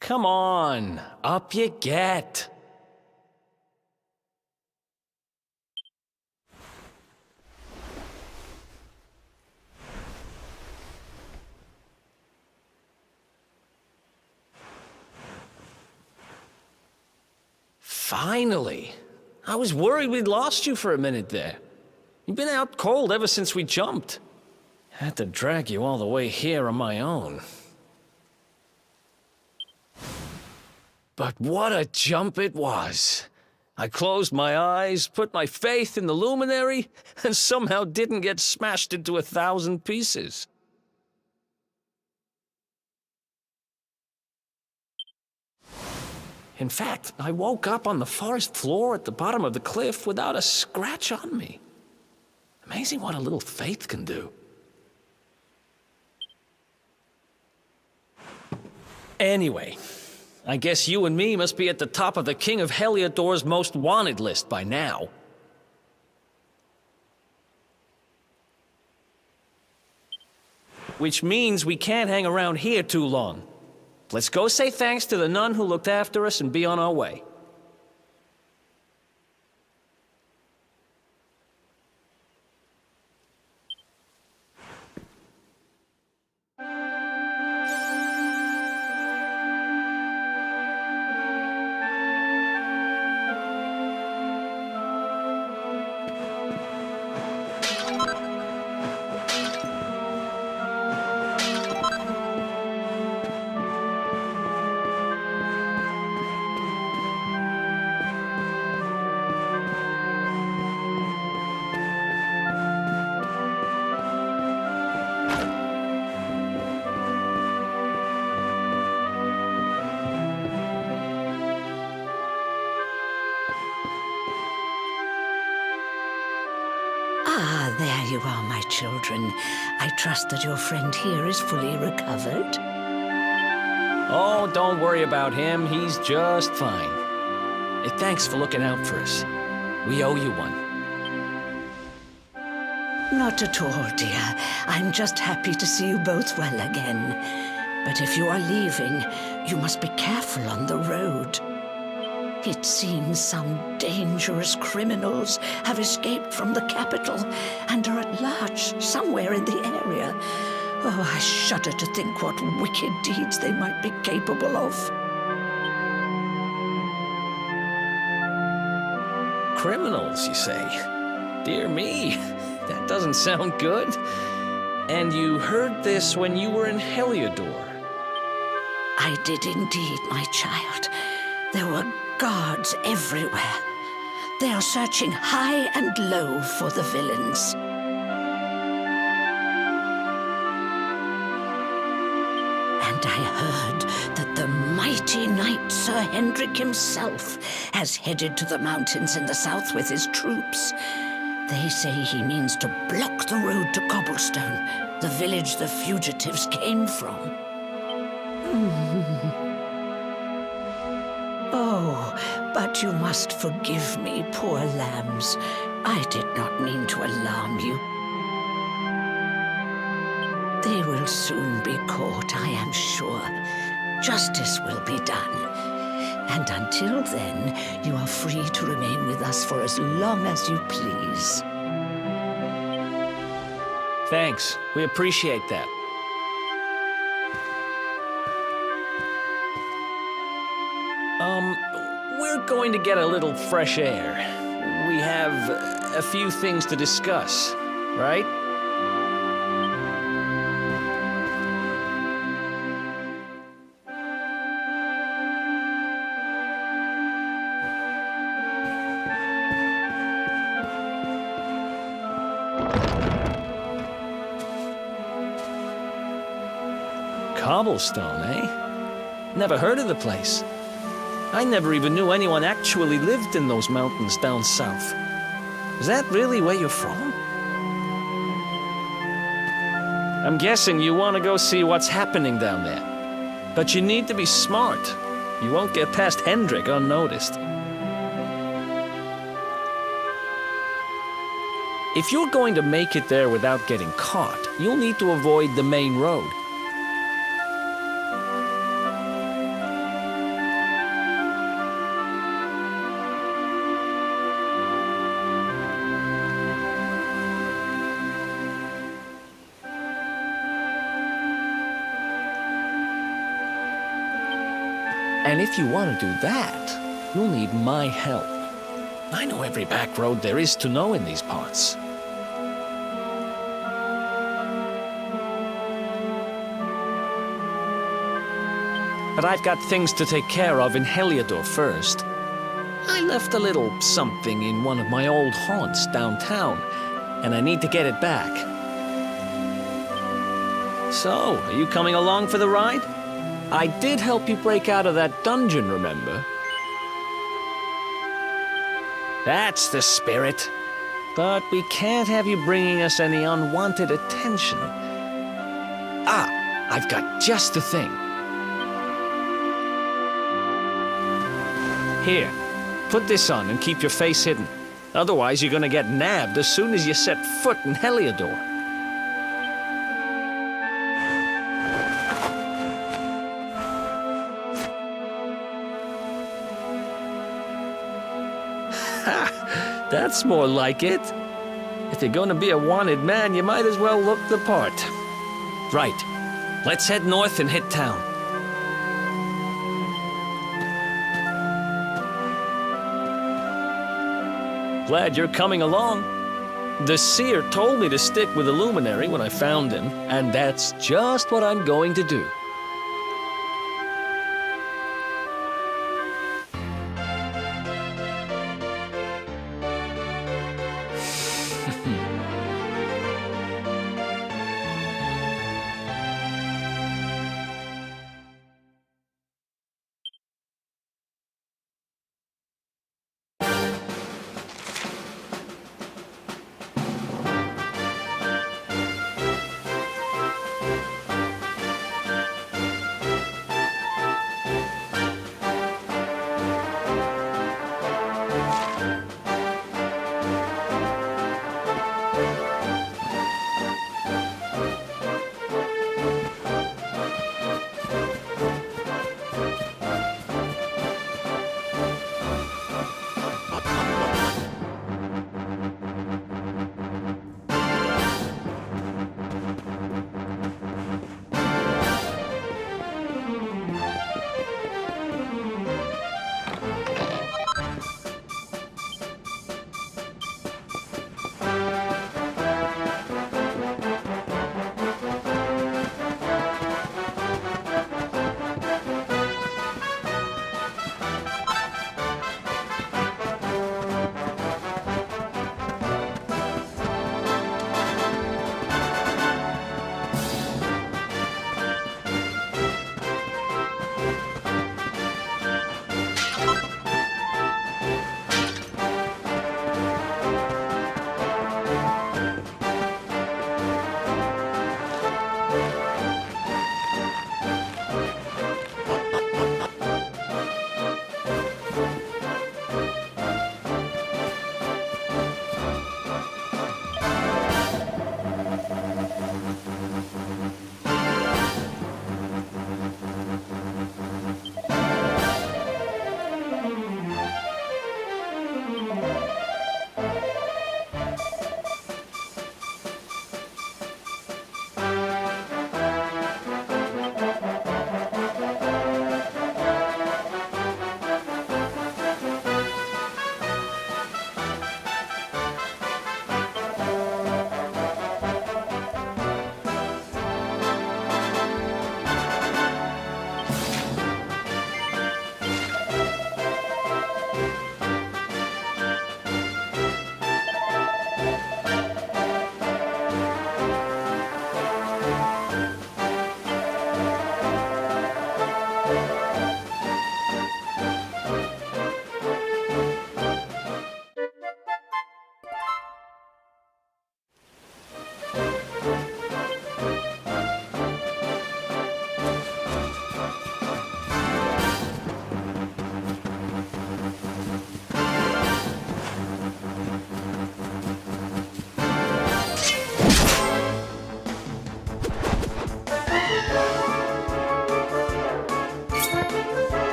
Come on, up you get. Finally. I was worried we'd lost you for a minute there. You've been out cold ever since we jumped. Had to drag you all the way here on my own. But what a jump it was. I closed my eyes, put my faith in the luminary, and somehow didn't get smashed into 1,000 pieces. In fact, I woke up on the forest floor at the bottom of the cliff without a scratch on me. Amazing what a little faith can do. Anyway, I guess you and me must be at the top of the King of Heliodor's most wanted list by now. Which means we can't hang around here too long. Let's go say thanks to the nun who looked after us and be on our way. Ah, there you are, my children. I trust that your friend here is fully recovered. Oh, don't worry about him. He's just fine. Hey, thanks for looking out for us. We owe you one. Not at all, dear. I'm just happy to see you both well again. But if you are leaving, you must be careful on the road. It seems some dangerous criminals have escaped from the capital and are at large somewhere in the area. Oh, I shudder to think what wicked deeds they might be capable of. Criminals, you say? Dear me, that doesn't sound good. And you heard this when you were in Heliodor? I did indeed, my child. There were guards everywhere. They are searching high and low for the villains. And I heard that the mighty knight Sir Hendrik himself has headed to the mountains in the south with his troops. They say he means to block the road to Cobblestone, the village the fugitives came from. Oh, but you must forgive me, poor lambs. I did not mean to alarm you. They will soon be caught, I am sure. Justice will be done. And until then, you are free to remain with us for as long as you please. Thanks. We appreciate that. We're going to get a little fresh air. We have a few things to discuss, right? Cobblestone, eh? Never heard of the place. I never even knew anyone actually lived in those mountains down south. Is that really where you're from? I'm guessing you want to go see what's happening down there. But you need to be smart. You won't get past Hendrik unnoticed. If you're going to make it there without getting caught, you'll need to avoid the main road. And if you want to do that, you'll need my help. I know every back road there is to know in these parts. But I've got things to take care of in Heliodor first. I left a little something in one of my old haunts downtown, and I need to get it back. So, are you coming along for the ride? I did help you break out of that dungeon, remember? That's the spirit. But we can't have you bringing us any unwanted attention. Ah, I've got just the thing. Here, put this on and keep your face hidden. Otherwise, you're gonna get nabbed as soon as you set foot in Heliodor. That's more like it. If you're gonna be a wanted man, you might as well look the part. Right. Let's head north and hit town. Glad you're coming along. The seer told me to stick with the luminary when I found him, and that's just what I'm going to do.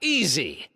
easy.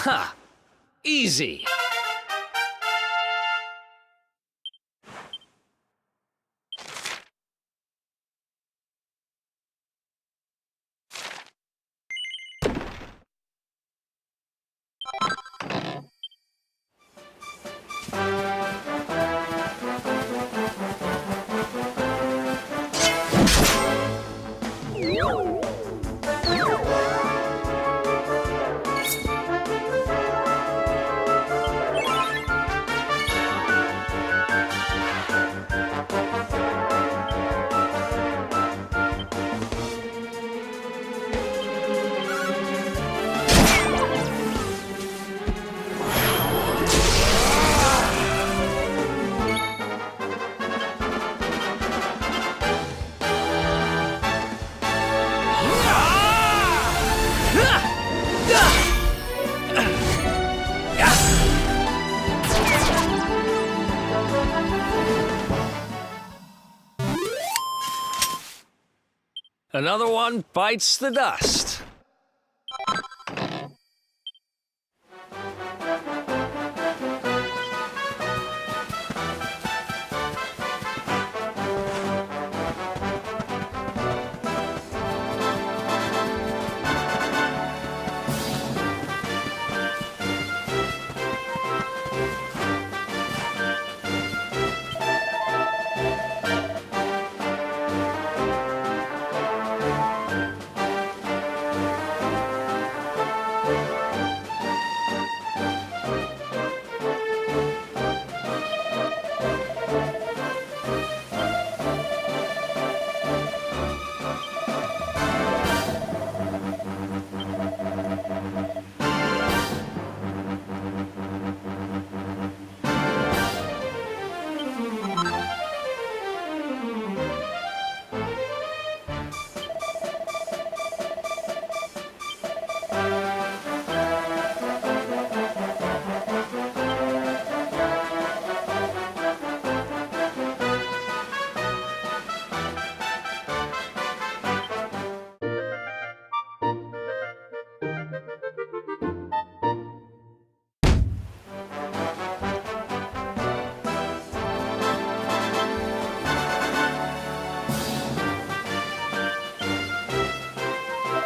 Ha! Easy. Another one bites the dust.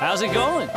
How's it going?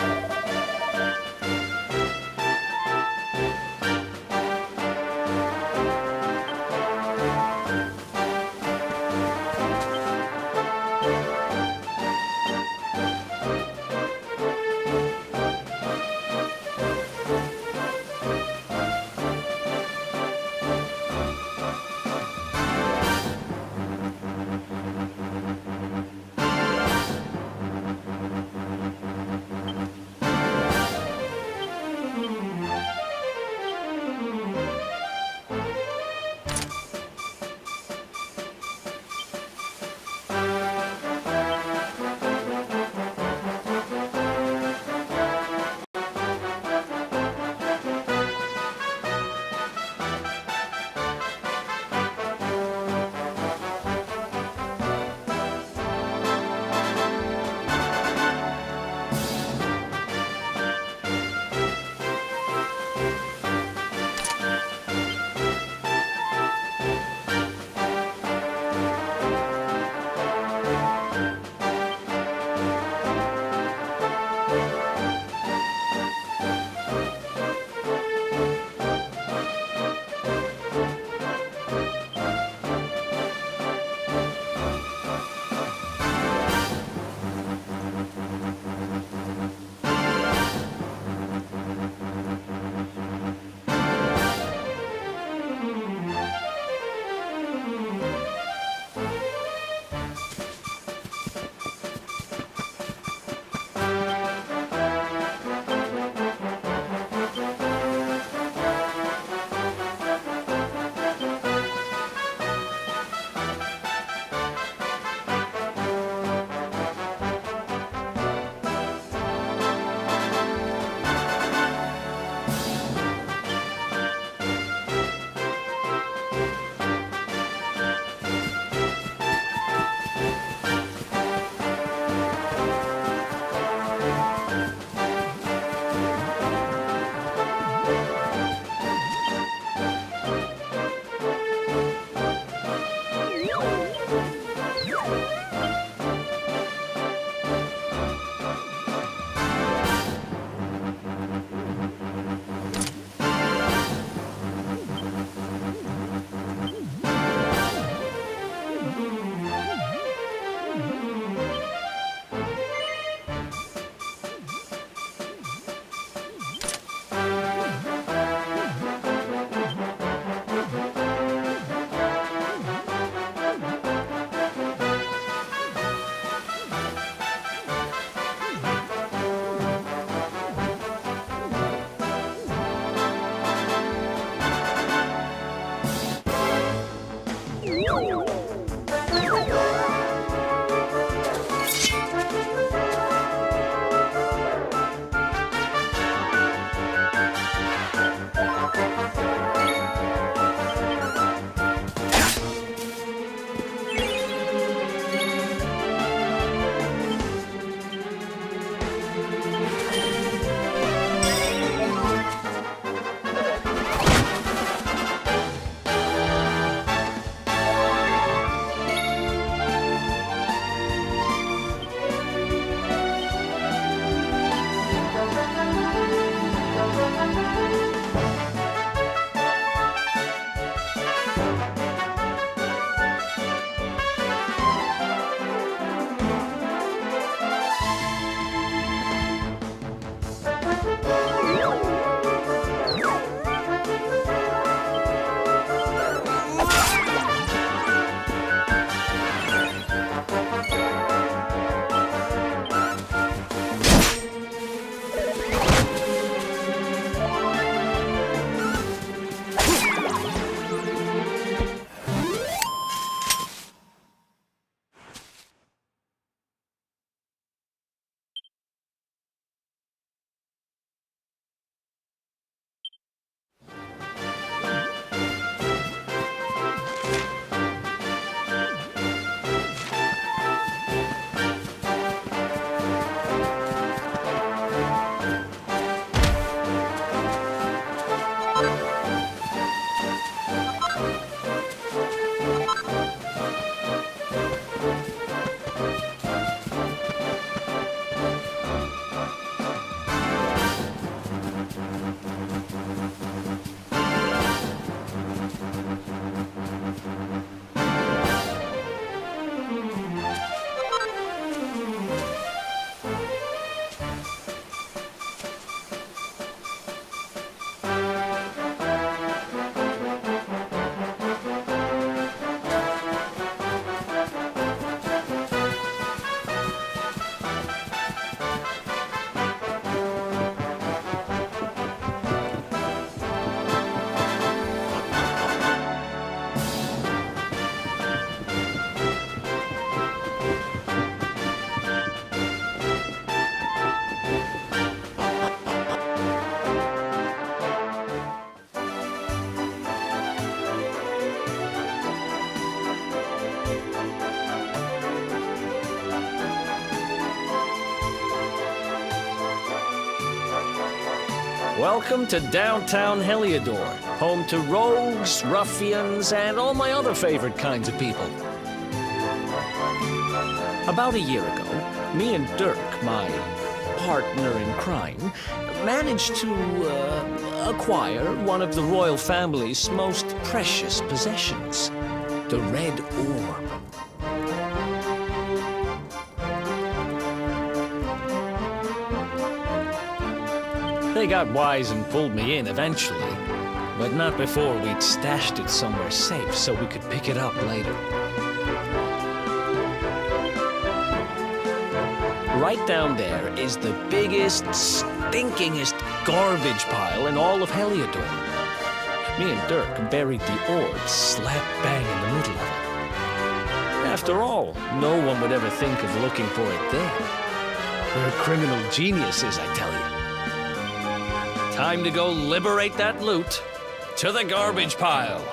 Welcome to downtown Heliodor, home to rogues, ruffians, and all my other favorite kinds of people. About a year ago, me and Dirk, my partner in crime, managed to acquire one of the royal family's most precious possessions, the Red Orb. They got wise and pulled me in eventually, but not before we'd stashed it somewhere safe so we could pick it up later. Right down there is the biggest, stinkingest garbage pile in all of Heliodor. Me and Dirk buried the orb slap bang in the middle of it. After all, no one would ever think of looking for it there. We're criminal geniuses, I tell you. Time to go liberate that loot. To the garbage pile.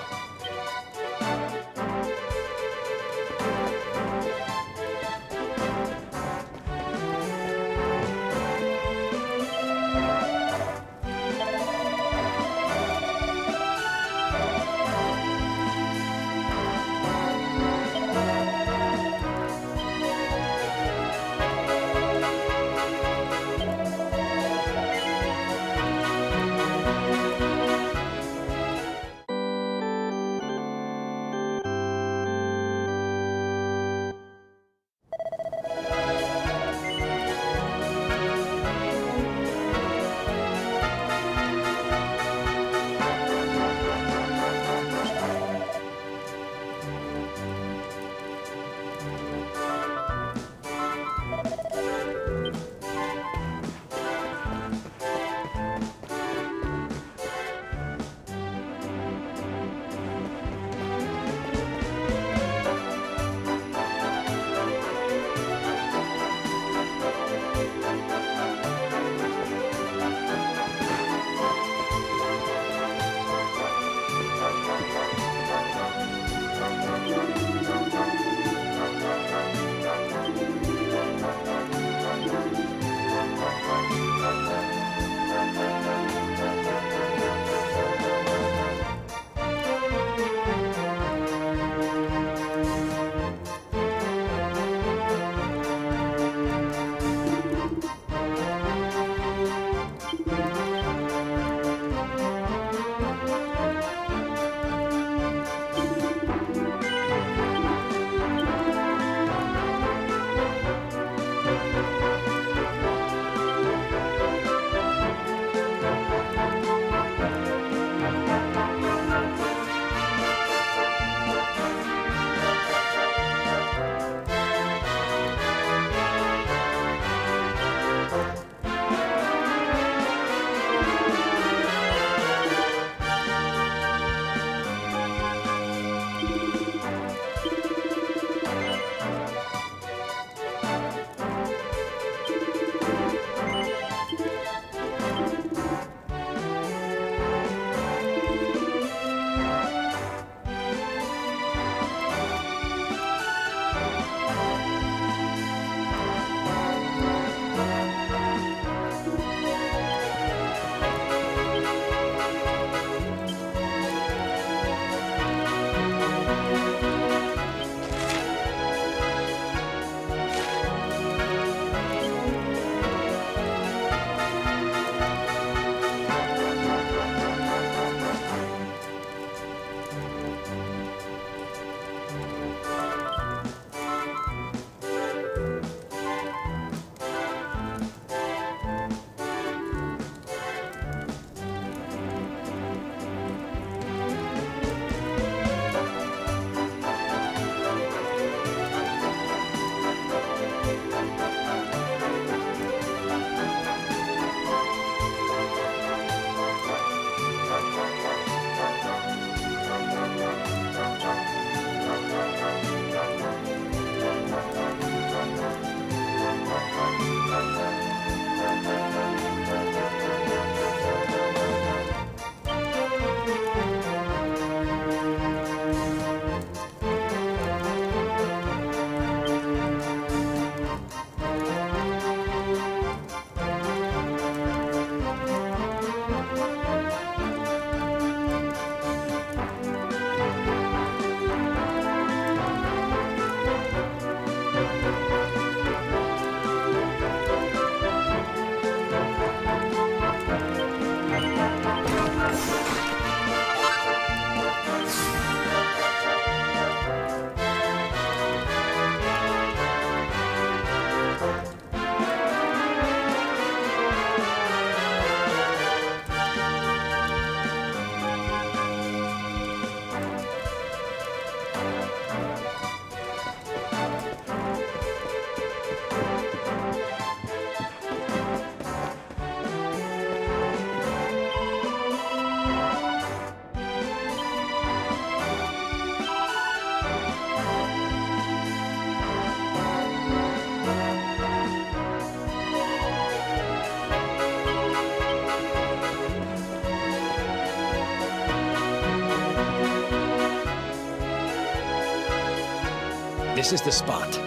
This is the spot.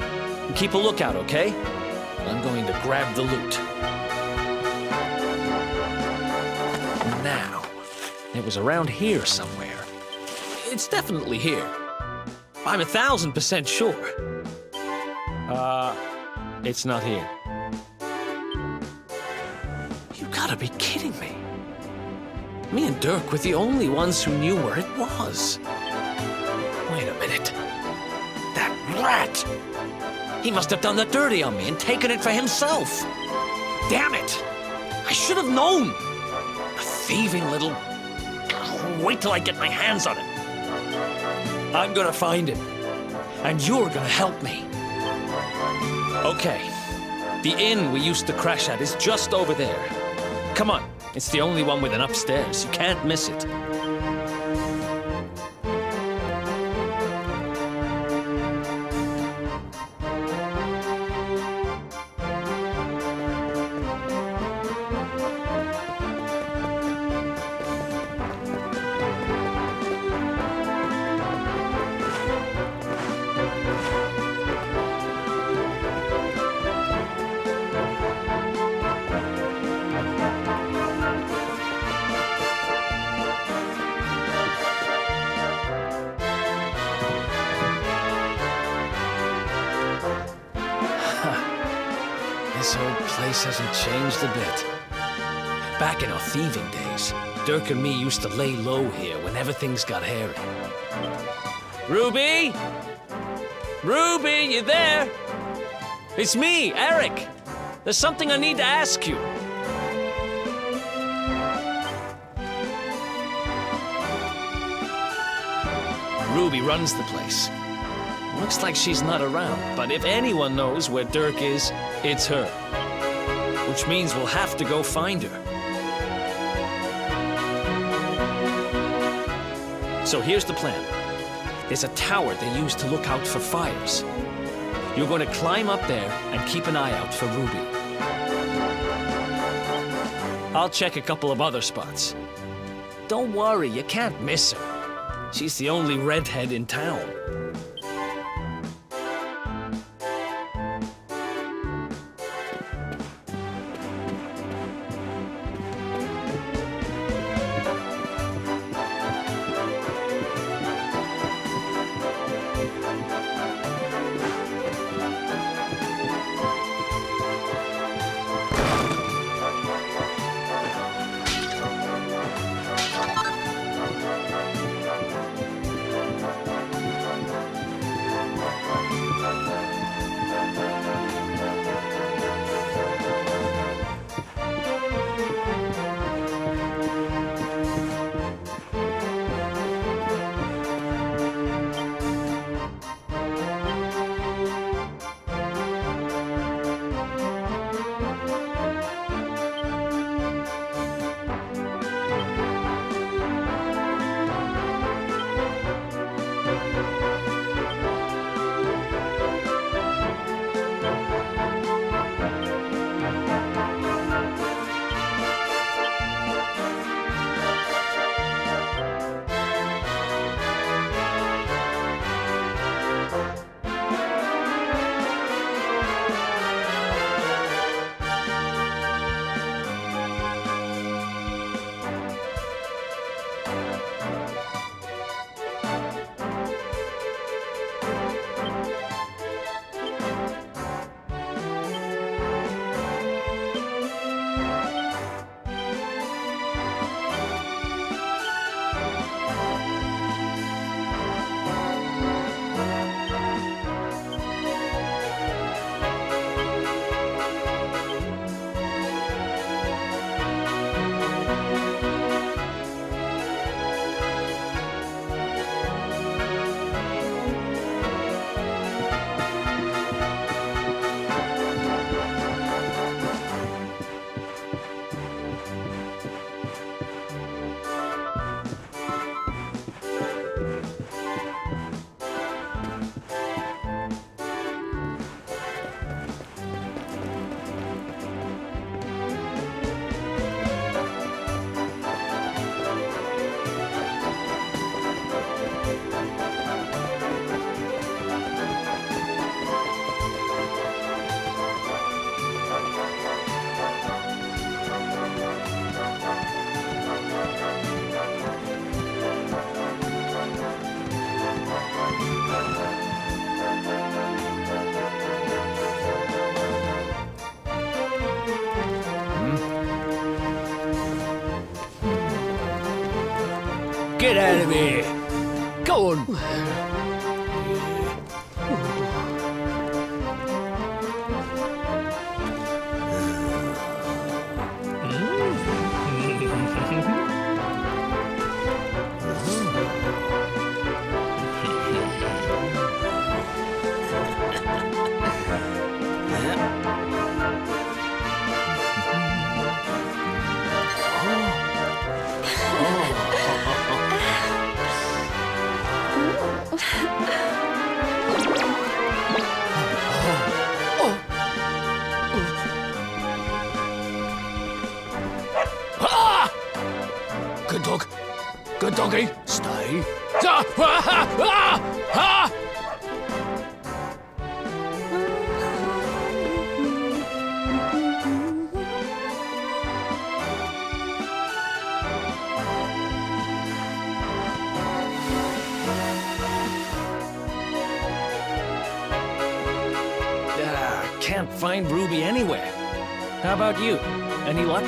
Keep a lookout, okay? I'm going to grab the loot. Now, it was around here somewhere. It's definitely here. I'm 1,000% sure. It's not here. You gotta be kidding me. Me and Dirk were the only ones who knew where it was. Wait a minute. That rat! He must have done the dirty on me and taken it for himself. Damn it! I should have known! A thieving little... Wait till I get my hands on it. I'm gonna find him. And you're gonna help me. Okay. The inn we used to crash at is just over there. Come on. It's the only one with an upstairs. You can't miss it. This whole place hasn't changed a bit. Back in our thieving days, Dirk and me used to lay low here whenever things got hairy. Ruby? Ruby, you there? It's me, Eric. There's something I need to ask you. Ruby runs the place. Looks like she's not around, but if anyone knows where Dirk is, it's her. Which means we'll have to go find her. So here's the plan. There's a tower they use to look out for fires. You're going to climb up there and keep an eye out for Ruby. I'll check a couple of other spots. Don't worry, you can't miss her. She's the only redhead in town. Get out of here. Go on. Good dog. Good doggy. Stay. Can't find Ruby anywhere. How about you? Any luck?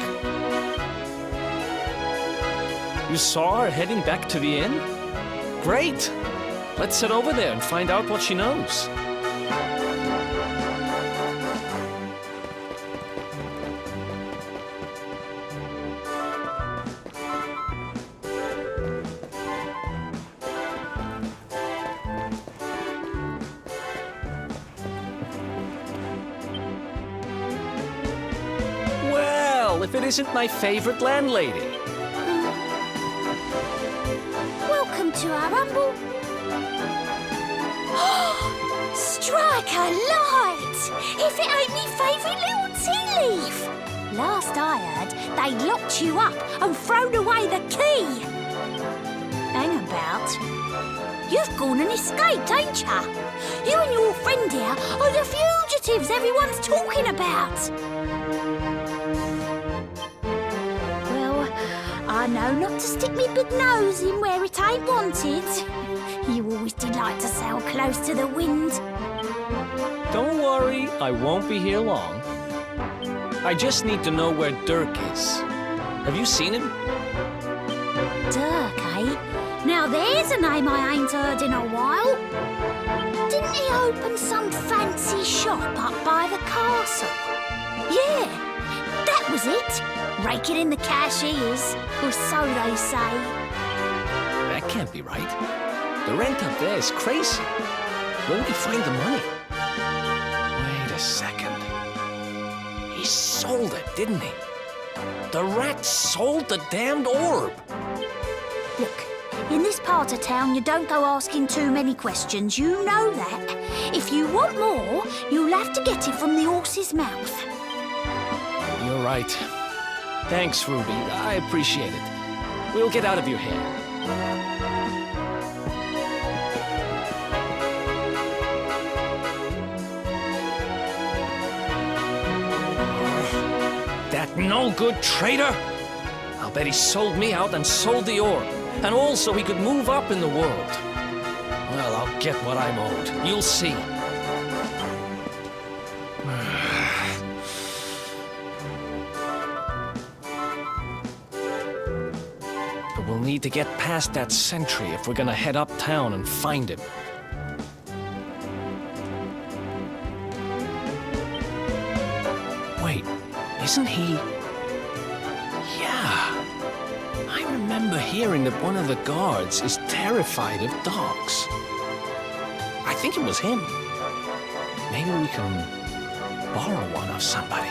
You saw her heading back to the inn? Great! Let's head over there and find out what she knows. Well, if it isn't my favorite landlady. Welcome to our humble... Strike a light! If it ain't me favourite little tea leaf! Last I heard, they'd locked you up and thrown away the key! Hang about. You've gone and escaped, ain't ya? You and your friend here are the fugitives everyone's talking about! I know not to stick me big nose in where it ain't wanted. You always delight to sail close to the wind. Don't worry, I won't be here long. I just need to know where Dirk is. Have you seen him? Dirk, eh? Now there's a name I ain't heard in a while. Didn't he open some fancy shop up by the castle? Yeah, that was it. Raking in the cash he is, or so they say. That can't be right. The rent up there is crazy. Where would he find the money? Wait a second. He sold it, didn't he? The rat sold the damned orb. Look, in this part of town, you don't go asking too many questions. You know that. If you want more, you'll have to get it from the horse's mouth. You're right. Thanks, Ruby. I appreciate it. We'll get out of your hair. That no-good traitor! I'll bet he sold me out and sold the orb. And also he could move up in the world. Well, I'll get what I'm owed. You'll see. But we'll need to get past that sentry if we're gonna head uptown and find him. Wait, isn't he... Yeah. I remember hearing that one of the guards is terrified of dogs. I think it was him. Maybe we can borrow one of somebody.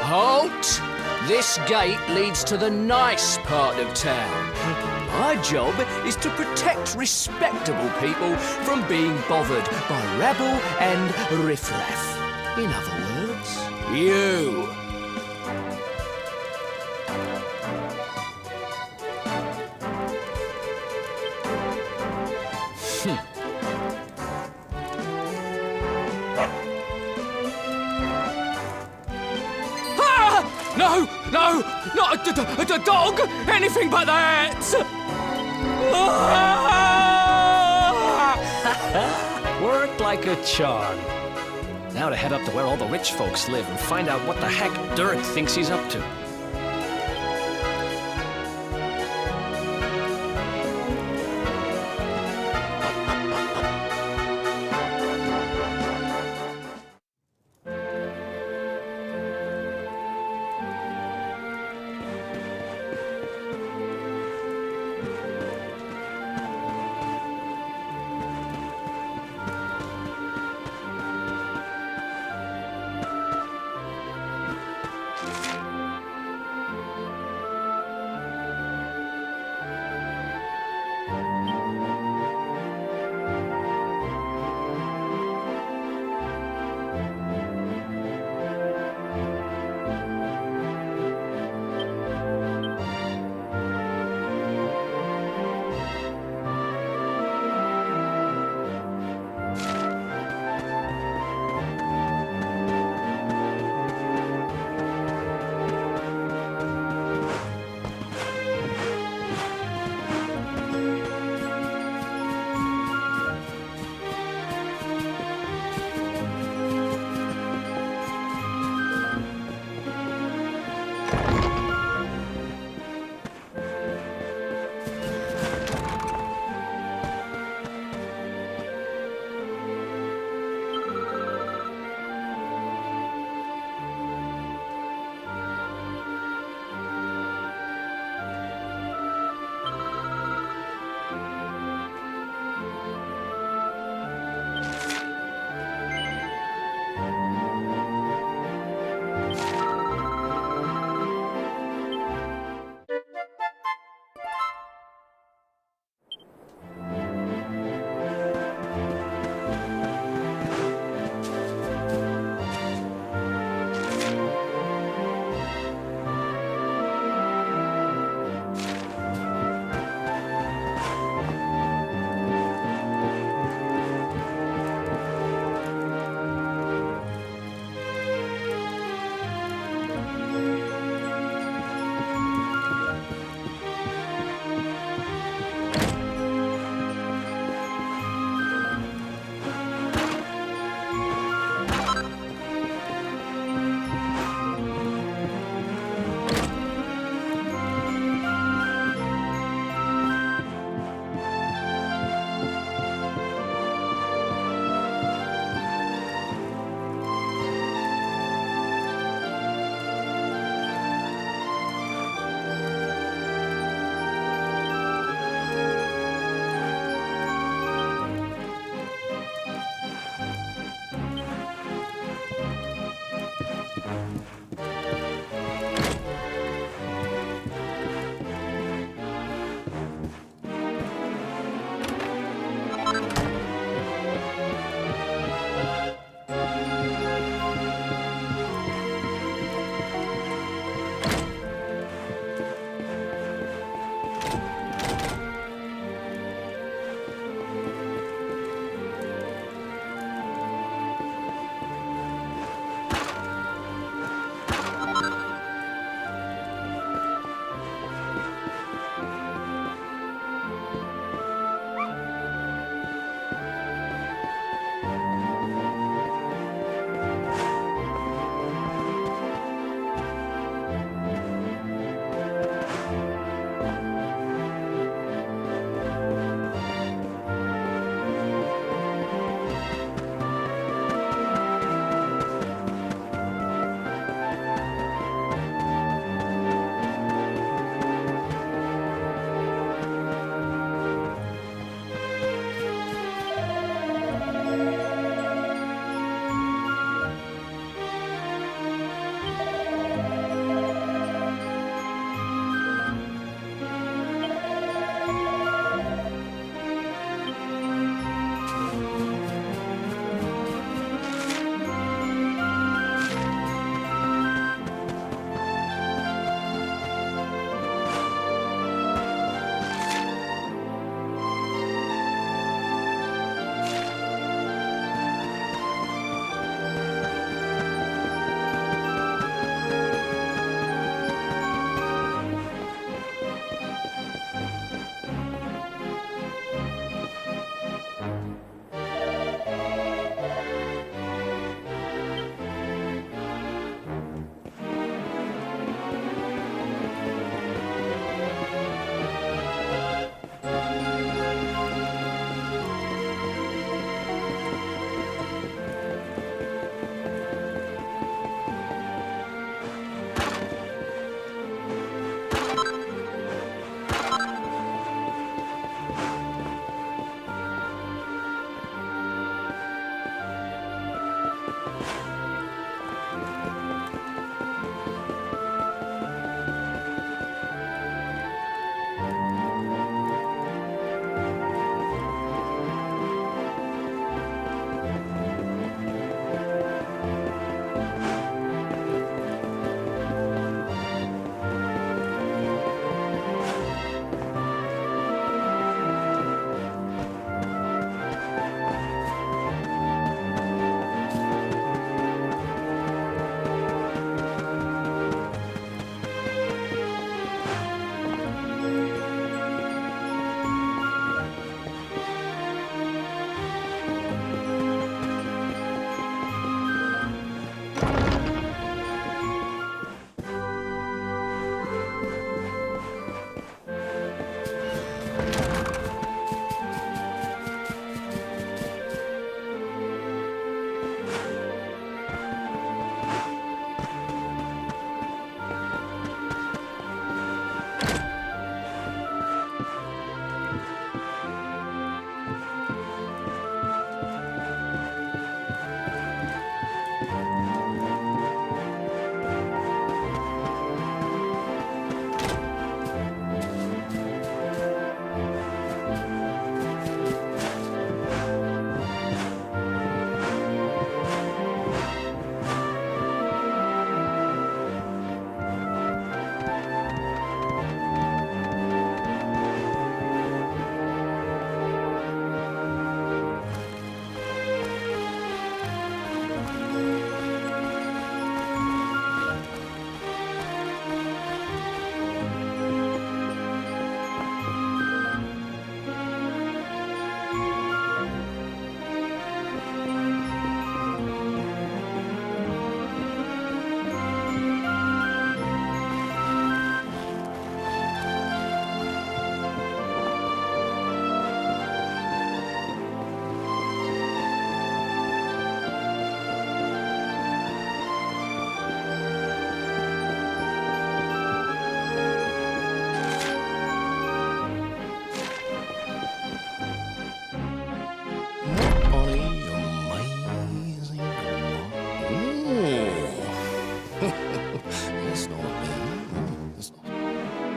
Halt! This gate leads to the nice part of town. My job is to protect respectable people from being bothered by rabble and riffraff. In other words, you. No! No! Not a dog! Anything but that! Worked like a charm. Now to head up to where all the rich folks live and find out what the heck Dirk thinks he's up to.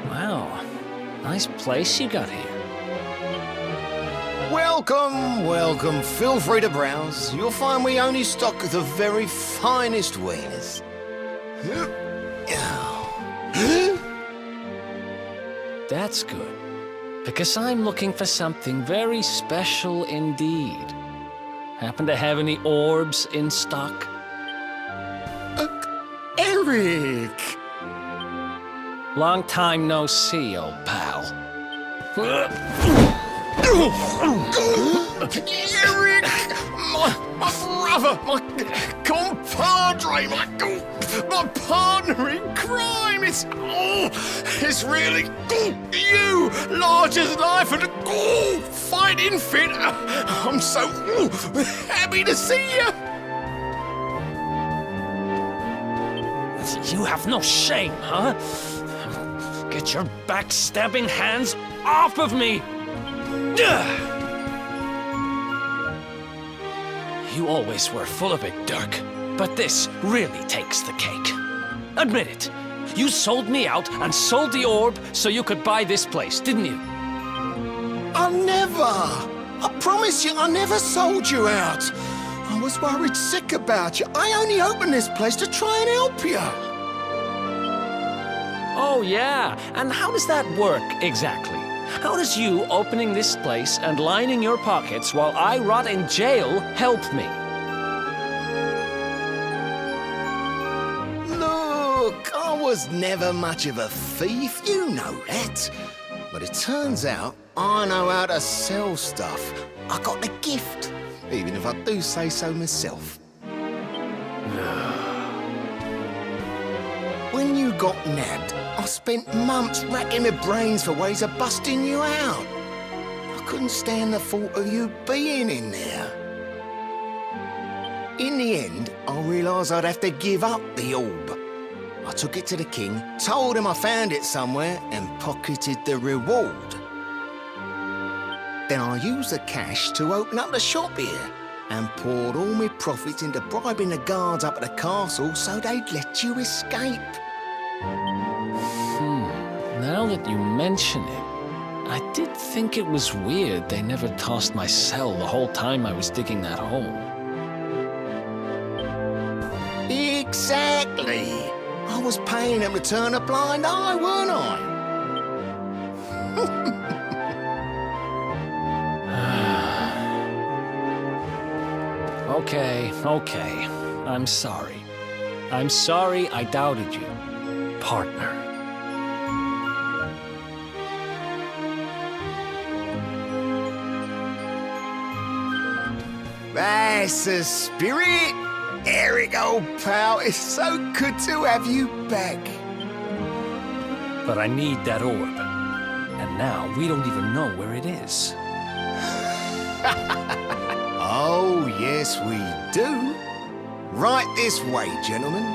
Wow, nice place you got here. Welcome, welcome. Feel free to browse. You'll find we only stock the very finest wieners. That's good, because I'm looking for something very special indeed. Happen to have any orbs in stock? Eric! Long time no see, old pal. Eric! My brother, my compadre, my partner in crime! It's really you, large as life and fighting fit. I'm so happy to see you. You have no shame, huh? Get your backstabbing hands off of me! You always were full of it, Dirk, but this really takes the cake. Admit it. You sold me out and sold the orb so you could buy this place, didn't you? I never! I promise you, I never sold you out. I was worried sick about you. I only opened this place to try and help you. Oh, yeah. And how does that work exactly? How does you opening this place and lining your pockets while I rot in jail help me? Look, I was never much of a thief, you know that. But it turns out I know how to sell stuff. I got the gift, even if I do say so myself. When you got nabbed, I spent months racking my brains for ways of busting you out. I couldn't stand the thought of you being in there. In the end, I realised I'd have to give up the orb. I took it to the king, told him I found it somewhere, and pocketed the reward. Then I used the cash to open up the shop here, and poured all my profits into bribing the guards up at the castle so they'd let you escape. Now that you mention it, I did think it was weird they never tossed my cell the whole time I was digging that hole. Exactly. I was paying them to turn a blind eye, weren't I? Okay. I'm sorry. I'm sorry I doubted you, partner. That's the spirit. Eric, old pal, it's so good to have you back. But I need that orb. And now we don't even know where it is. Oh, yes, we do. Right this way, gentlemen.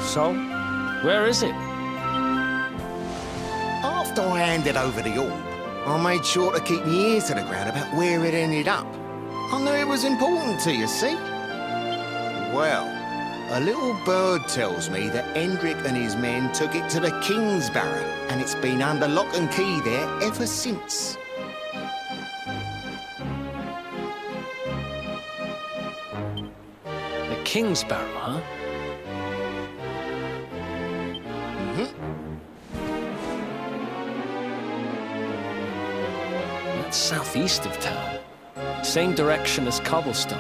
So, where is it? After I handed over the orb, I made sure to keep my ear to the ground about where it ended up. I knew it was important to you, see? Well, a little bird tells me that Hendrik and his men took it to the King's Barrow, and it's been under lock and key there ever since. The King's Barrow, huh? That's southeast of town. Same direction as Cobblestone.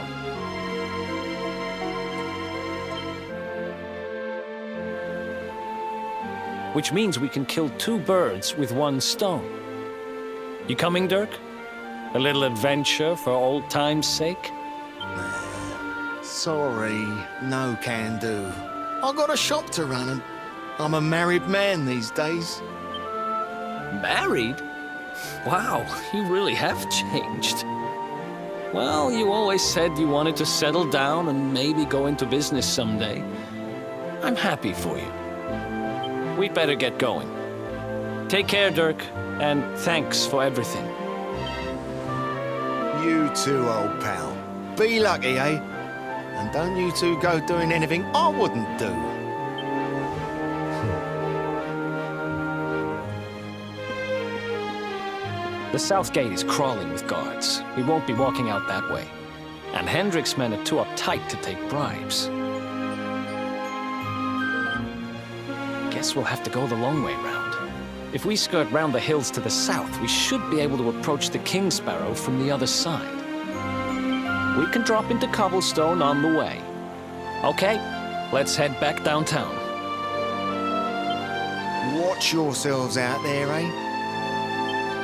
Which means we can kill 2 birds with 1 stone. You coming, Dirk? A little adventure for old time's sake? Sorry, no can do. I got a shop to run and I'm a married man these days. Married? Wow, you really have changed. Well, you always said you wanted to settle down and maybe go into business someday. I'm happy for you. We'd better get going. Take care, Dirk, and thanks for everything. You too, old pal. Be lucky, eh? And don't you two go doing anything I wouldn't do. The south gate is crawling with guards. We won't be walking out that way. And Hendrik's men are too uptight to take bribes. Guess we'll have to go the long way round. If we skirt round the hills to the south, we should be able to approach the King's Barrow from the other side. We can drop into Cobblestone on the way. Okay, let's head back downtown. Watch yourselves out there, eh?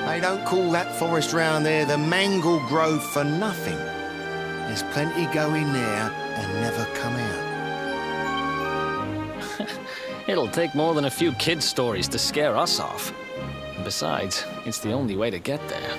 They don't call that forest round there the Mangle Grove for nothing. There's plenty go in there and never come out. It'll take more than a few kid stories to scare us off. Besides, it's the only way to get there.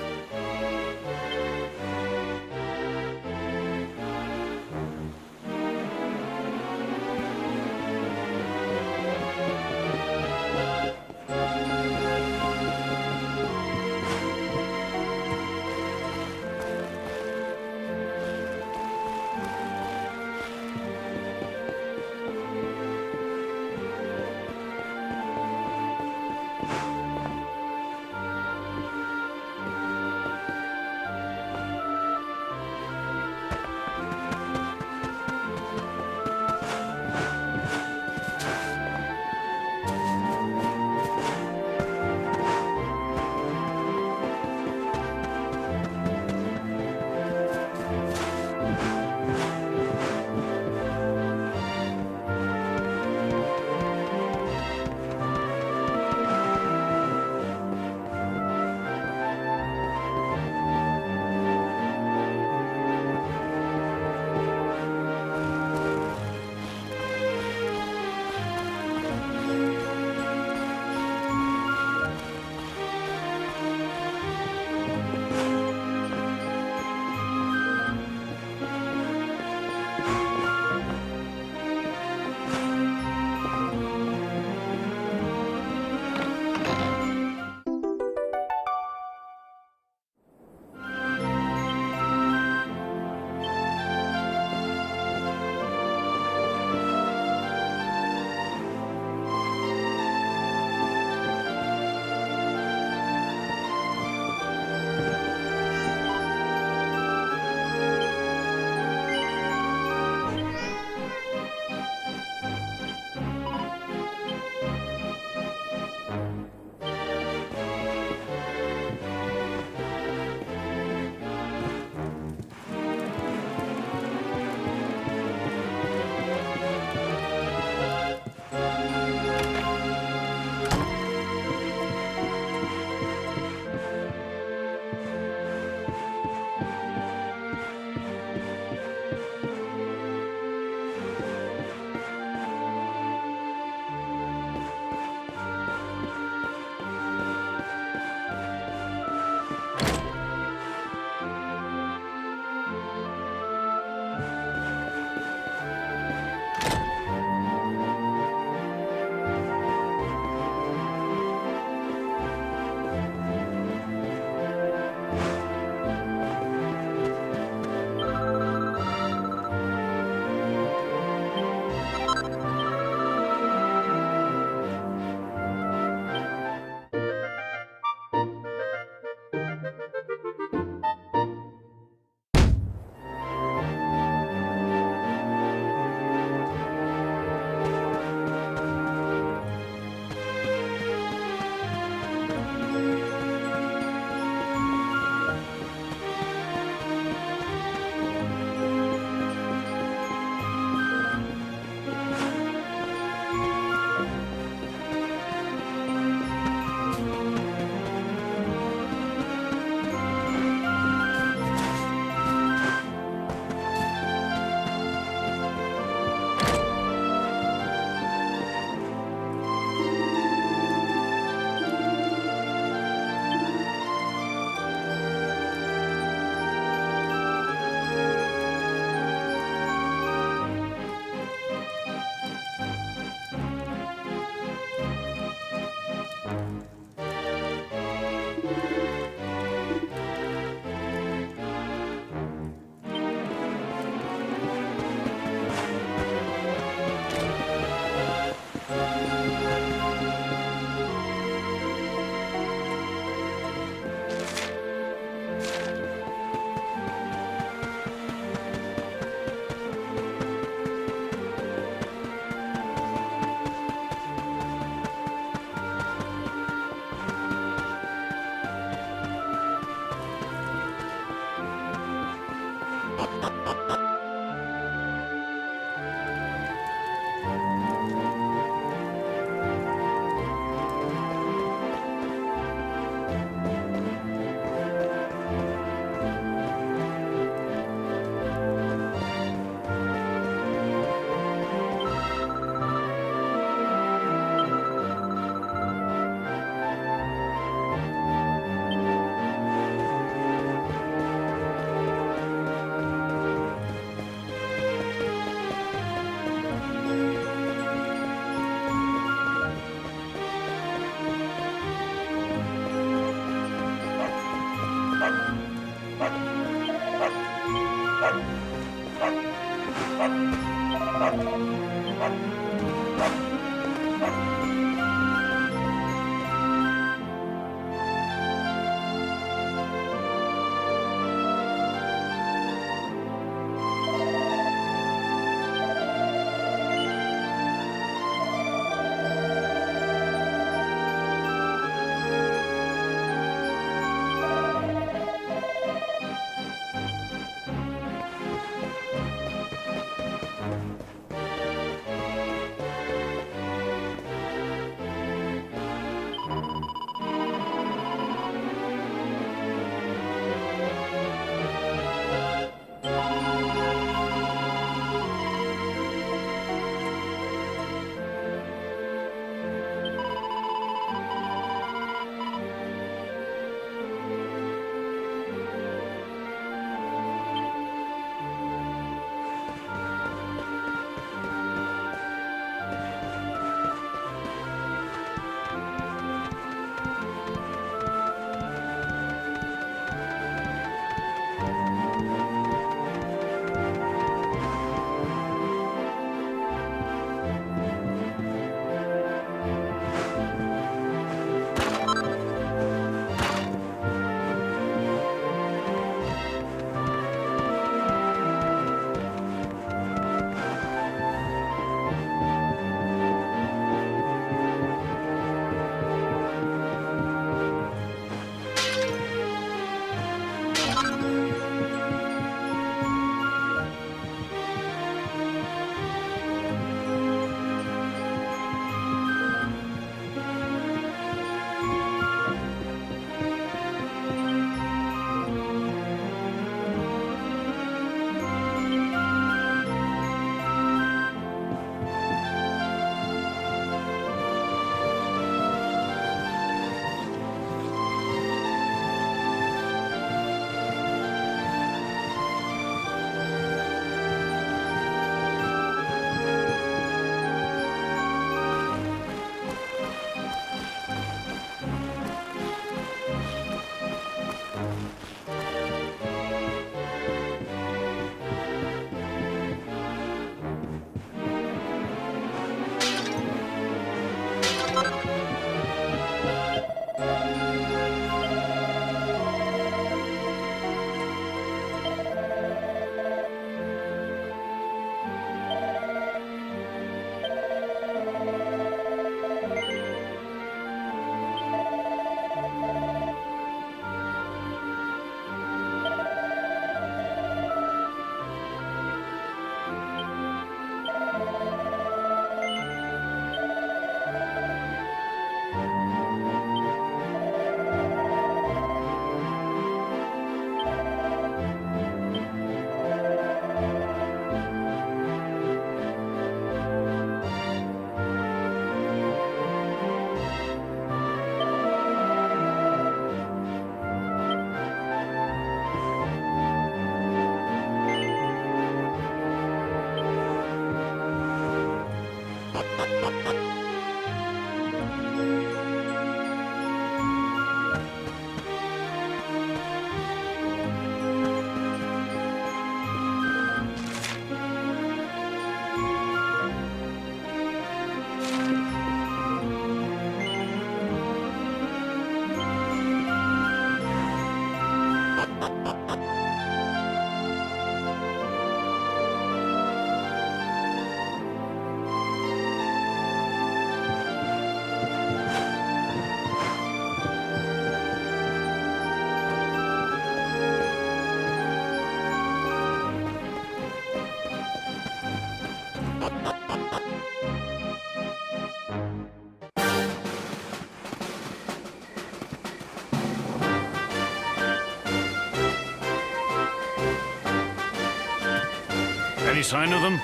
Any sign of them?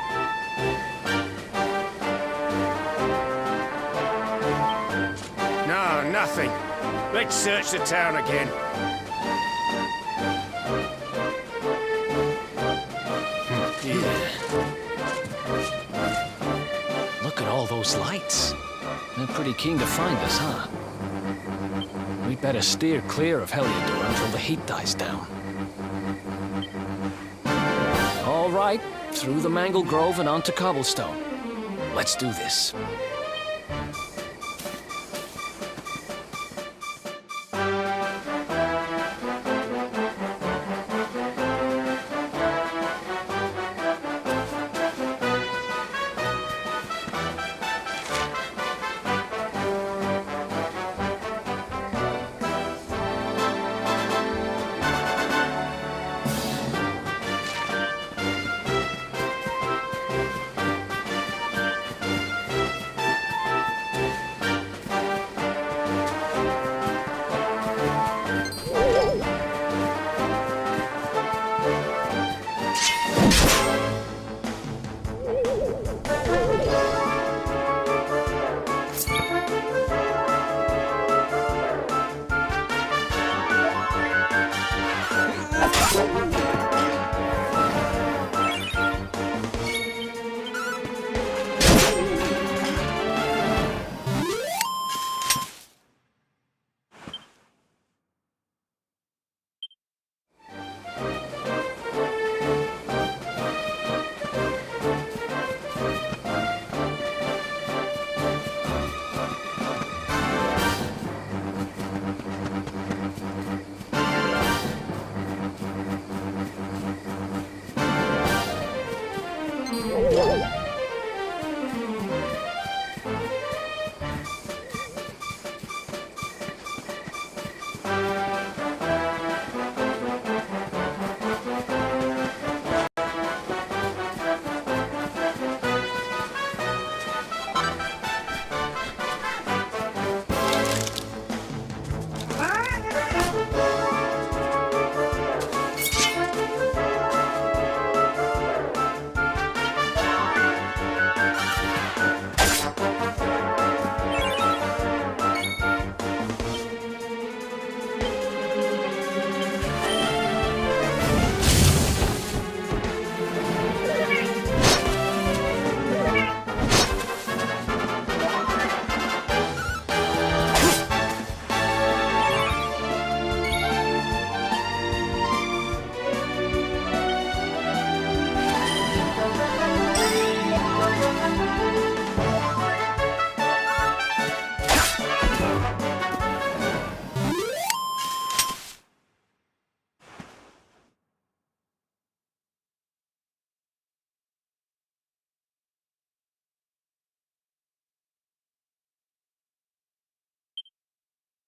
No, nothing. Let's search the town again. Look at all those lights. They're pretty keen to find us, huh? We'd better steer clear of Heliodor until the heat dies down. All right, through the Mangle Grove and onto Cobblestone. Let's do this.